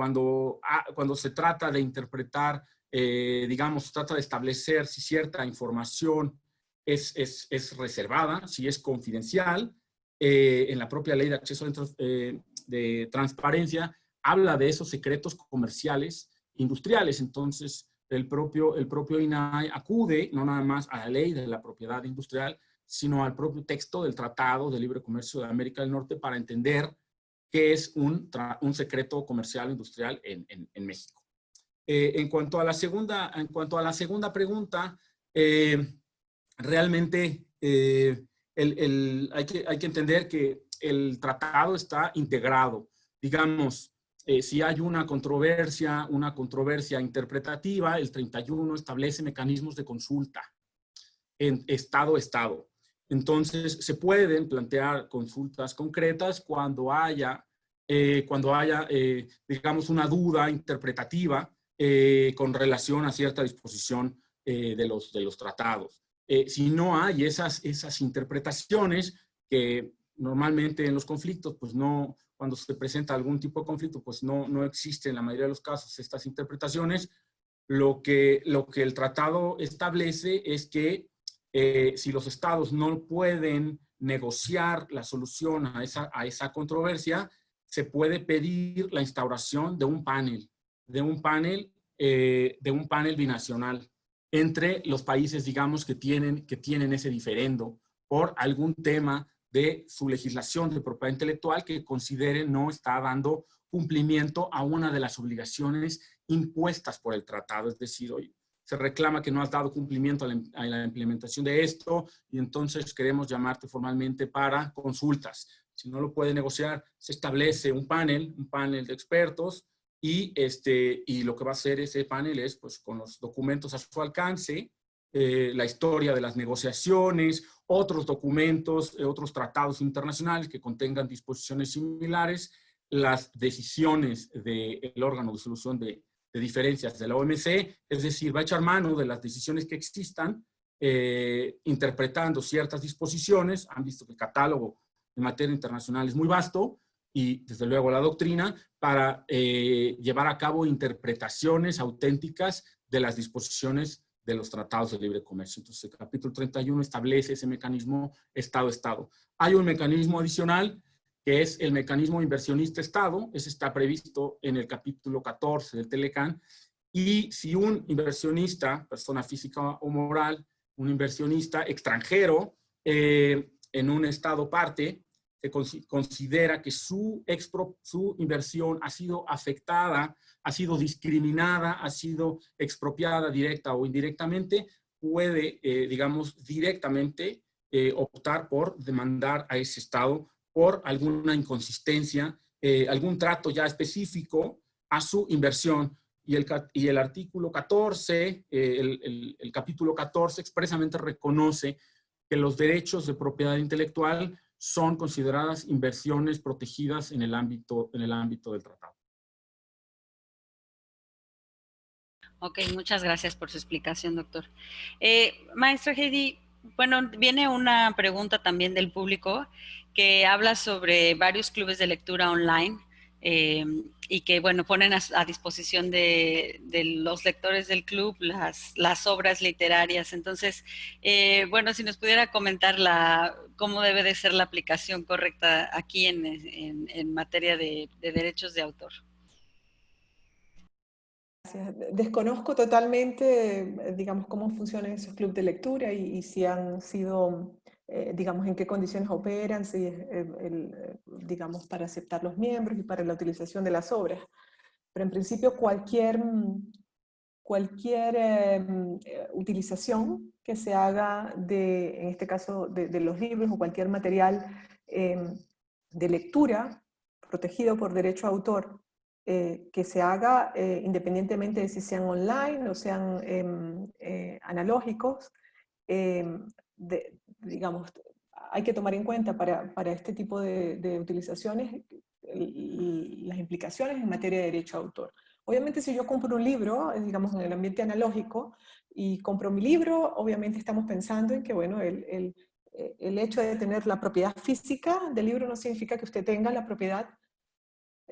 se trata de interpretar, digamos, trata de establecer si cierta información es reservada, si es confidencial, en la propia ley de acceso de transparencia, habla de esos secretos comerciales industriales. Entonces, el propio INAI acude no nada más a la ley de la propiedad industrial, sino al propio texto del Tratado de Libre Comercio de América del Norte para entender qué es un secreto comercial industrial en México. En cuanto a la segunda pregunta, realmente hay que entender que el tratado está integrado. Digamos, si hay una controversia interpretativa, el 31 establece mecanismos de consulta en estado a estado. Entonces, se pueden plantear consultas concretas cuando haya digamos, una duda interpretativa con relación a cierta disposición de los tratados. Si no hay esas interpretaciones, que normalmente en los conflictos, pues no, cuando se presenta algún tipo de conflicto, pues no existe en la mayoría de los casos estas interpretaciones, lo que el tratado establece es que si los estados no pueden negociar la solución a esa controversia, se puede pedir la instauración de un panel binacional entre los países, digamos, que tienen ese diferendo por algún tema de su legislación de propiedad intelectual que consideren no está dando cumplimiento a una de las obligaciones impuestas por el tratado. Es decir, oye, se reclama que no has dado cumplimiento a la implementación de esto y entonces queremos llamarte formalmente para consultas. Si no lo puede negociar, se establece un panel de expertos y lo que va a hacer ese panel es, pues, con los documentos a su alcance, la historia de las negociaciones, otros documentos, otros tratados internacionales que contengan disposiciones similares, las decisiones del órgano de solución de diferencias de la OMC, es decir, va a echar mano de las decisiones que existan, interpretando ciertas disposiciones. Han visto que el catálogo en materia internacional es muy vasto, y desde luego la doctrina, para llevar a cabo interpretaciones auténticas de las disposiciones de los tratados de libre comercio. Entonces, el capítulo 31 establece ese mecanismo Estado-Estado. Hay un mecanismo adicional que es el mecanismo inversionista-Estado. Ese está previsto en el capítulo 14 del Telecán. Y si un inversionista, persona física o moral, un inversionista extranjero en un estado parte, se considera que su inversión ha sido afectada, ha sido discriminada, ha sido expropiada directa o indirectamente, puede, digamos, directamente optar por demandar a ese estado por alguna inconsistencia, algún trato ya específico a su inversión. Y el artículo 14, el capítulo 14 expresamente reconoce que los derechos de propiedad intelectual son consideradas inversiones protegidas en el ámbito del tratado. Ok, muchas gracias por su explicación, doctor. Maestra Heidi, bueno, viene una pregunta también del público que habla sobre varios clubes de lectura online y que, bueno, ponen a disposición de los lectores del club las obras literarias. Entonces, bueno, si nos pudiera comentar cómo debe de ser la aplicación correcta aquí en materia de derechos de autor. Desconozco totalmente, digamos, cómo funcionan esos clubes de lectura y si han sido, digamos, en qué condiciones operan, si es, digamos, para aceptar los miembros y para la utilización de las obras. Pero en principio cualquier utilización que se haga en este caso, de los libros o cualquier material de lectura protegido por derecho a autor, que se haga independientemente de si sean online o sean analógicos, digamos, hay que tomar en cuenta para este tipo de utilizaciones las implicaciones en materia de derecho a autor. Obviamente si yo compro un libro, digamos en el ambiente analógico, y compro mi libro, obviamente estamos pensando en que, bueno, el hecho de tener la propiedad física del libro no significa que usted tenga la propiedad,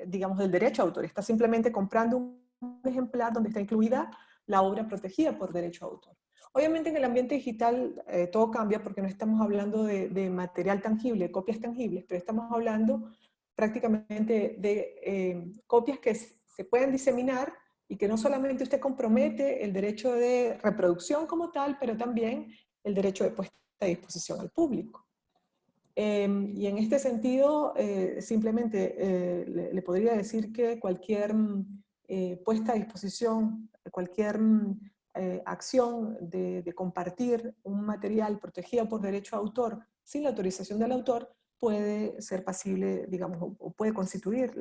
digamos, del derecho a autor. Está simplemente comprando un ejemplar donde está incluida la obra protegida por derecho a autor. Obviamente en el ambiente digital todo cambia porque no estamos hablando de material tangible, copias tangibles, pero estamos hablando prácticamente de copias que se pueden diseminar y que no solamente usted compromete el derecho de reproducción como tal, pero también el derecho de puesta a disposición al público. Y en este sentido, simplemente le podría decir que cualquier puesta a disposición, cualquier acción de compartir un material protegido por derecho a autor sin la autorización del autor puede ser pasible, digamos, o puede constituir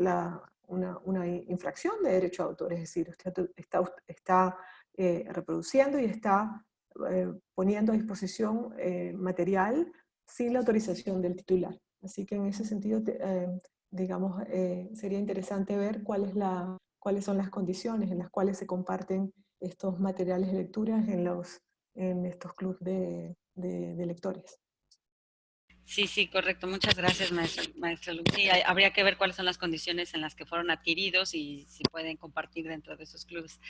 una infracción de derecho a autor. Es decir, usted está reproduciendo y está poniendo a disposición material sin la autorización del titular. Así que en ese sentido, digamos, sería interesante ver cuáles son las condiciones en las cuales se comparten estos materiales de lectura en estos clubes de lectores. Sí, correcto. Muchas gracias, maestra Luz. Sí, habría que ver cuáles son las condiciones en las que fueron adquiridos y si pueden compartir dentro de esos clubes.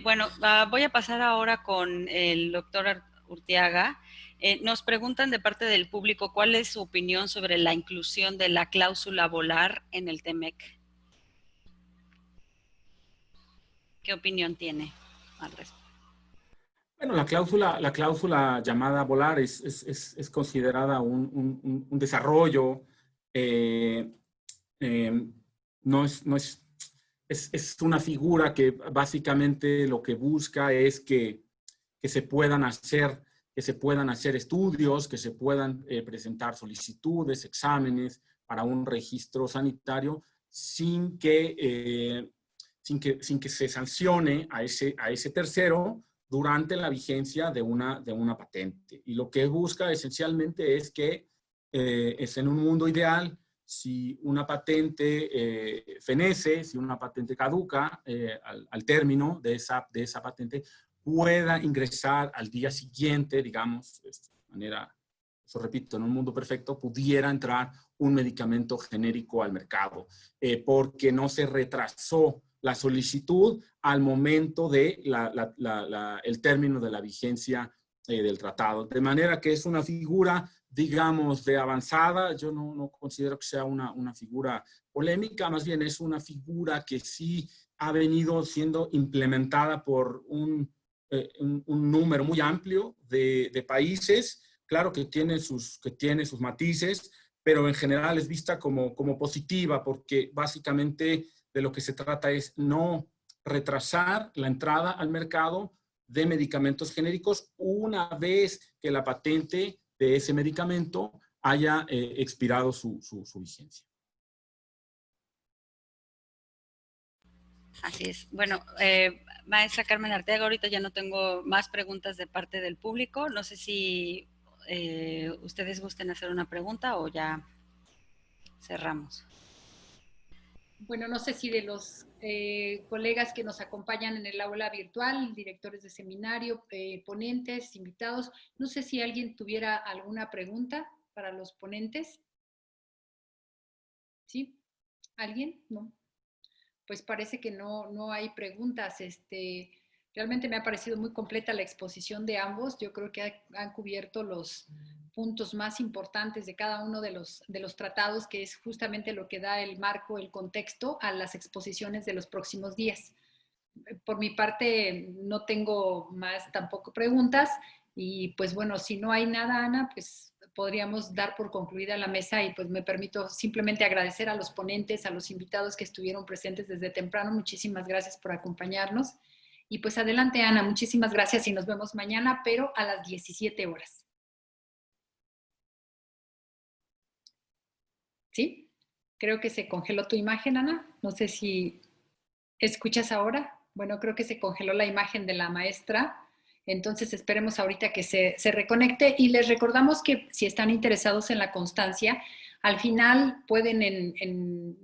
Bueno, voy a pasar ahora con el doctor Urteaga. Nos preguntan de parte del público cuál es su opinión sobre la inclusión de la cláusula volar en el TEMEC. ¿Qué opinión tiene al respecto? Bueno, la cláusula llamada volar es considerada un desarrollo, no es una figura que básicamente lo que busca es que se puedan hacer estudios, que se puedan presentar solicitudes, exámenes para un registro sanitario sin que se sancione a ese tercero durante la vigencia de una patente. Y lo que busca esencialmente es que es en un mundo ideal, si una patente fenece, si una patente caduca al término de esa patente, pueda ingresar al día siguiente, digamos, de manera, eso repito, en un mundo perfecto, pudiera entrar un medicamento genérico al mercado, porque no se retrasó la solicitud al momento de el término de la vigencia del tratado. De manera que es una figura, digamos, de avanzada. Yo no considero que sea una figura polémica, más bien es una figura que sí ha venido siendo implementada por un número muy amplio de países. Claro que tiene sus matices, pero en general es vista como positiva, porque básicamente de lo que se trata es no retrasar la entrada al mercado de medicamentos genéricos una vez que la patente de ese medicamento haya expirado su vigencia. Así es. Bueno, maestra Carmen Arteaga, ahorita ya no tengo más preguntas de parte del público. No sé si ustedes gusten hacer una pregunta o ya cerramos. Bueno, no sé si de los colegas que nos acompañan en el aula virtual, directores de seminario, ponentes, invitados, no sé si alguien tuviera alguna pregunta para los ponentes. ¿Sí? ¿Alguien? No. Pues parece que no hay preguntas. Realmente me ha parecido muy completa la exposición de ambos. Yo creo que han cubierto los puntos más importantes de cada uno de los tratados, que es justamente lo que da el marco, el contexto a las exposiciones de los próximos días. Por mi parte, no tengo más tampoco preguntas. Y pues bueno, si no hay nada, Ana, pues podríamos dar por concluida la mesa y pues me permito simplemente agradecer a los ponentes, a los invitados que estuvieron presentes desde temprano. Muchísimas gracias por acompañarnos. Y pues adelante, Ana, muchísimas gracias y nos vemos mañana, pero a las 17 horas. ¿Sí? Creo que se congeló tu imagen, Ana. No sé si escuchas ahora. Bueno, creo que se congeló la imagen de la maestra. Entonces esperemos ahorita que se reconecte y les recordamos que si están interesados en la constancia, al final pueden,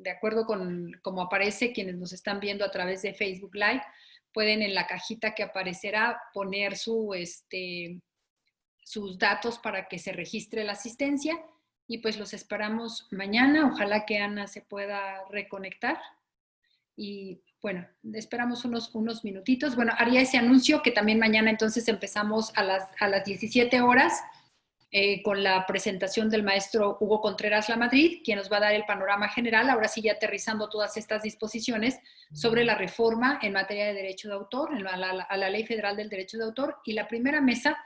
de acuerdo con como aparece, quienes nos están viendo a través de Facebook Live, pueden en la cajita que aparecerá poner sus datos para que se registre la asistencia y pues los esperamos mañana. Ojalá que Ana se pueda reconectar. Y bueno, esperamos unos minutitos. Bueno, haría ese anuncio que también mañana entonces empezamos a las 17 horas con la presentación del maestro Hugo Contreras Lamadrid, quien nos va a dar el panorama general, ahora sí ya aterrizando todas estas disposiciones sobre la reforma en materia de derecho de autor, a la Ley Federal del Derecho de Autor, y la primera mesa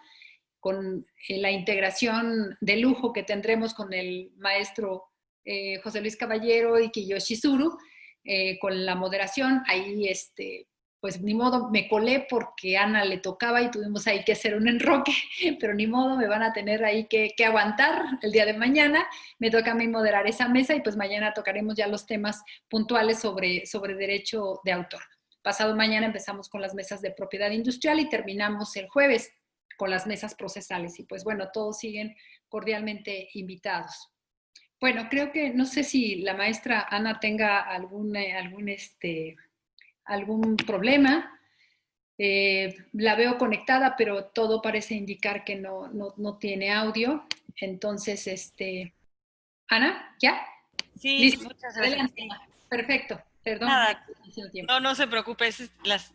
con la integración de lujo que tendremos con el maestro José Luis Caballero y Kiyoshi Tsuru, con la moderación. Ahí, pues ni modo, me colé porque a Ana le tocaba y tuvimos ahí que hacer un enroque, pero ni modo, me van a tener ahí que aguantar el día de mañana. Me toca a mí moderar esa mesa y pues mañana tocaremos ya los temas puntuales sobre derecho de autor. Pasado mañana empezamos con las mesas de propiedad industrial y terminamos el jueves con las mesas procesales. Y pues bueno, todos siguen cordialmente invitados. Bueno, creo que, no sé si la maestra Ana tenga algún problema. La veo conectada, pero todo parece indicar que no tiene audio. Entonces, Ana, ¿ya? Sí, ¿Listo? muchas gracias. Adelante. Perfecto. Perdón. Nada, no se preocupe, es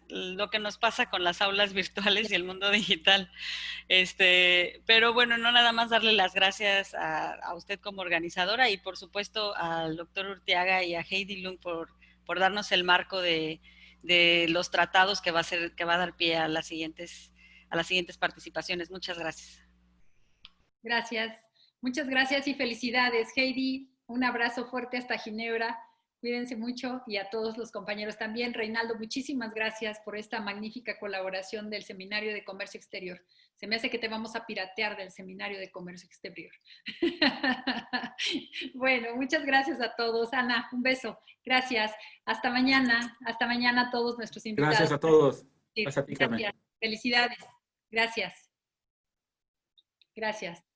lo que nos pasa con las aulas virtuales y el mundo digital. Pero bueno, no nada más darle las gracias a usted como organizadora y por supuesto al doctor Urteaga y a Heidi Lung por darnos el marco de los tratados que va a dar pie a las siguientes participaciones. Muchas gracias. Gracias. Muchas gracias y felicidades, Heidi. Un abrazo fuerte hasta Ginebra. Cuídense mucho y a todos los compañeros también. Reinaldo, muchísimas gracias por esta magnífica colaboración del Seminario de Comercio Exterior. Se me hace que te vamos a piratear del Seminario de Comercio Exterior. Bueno, muchas gracias a todos. Ana, un beso. Gracias. Hasta mañana. Hasta mañana a todos nuestros invitados. Gracias a todos. Gracias. Felicidades. Gracias. Gracias.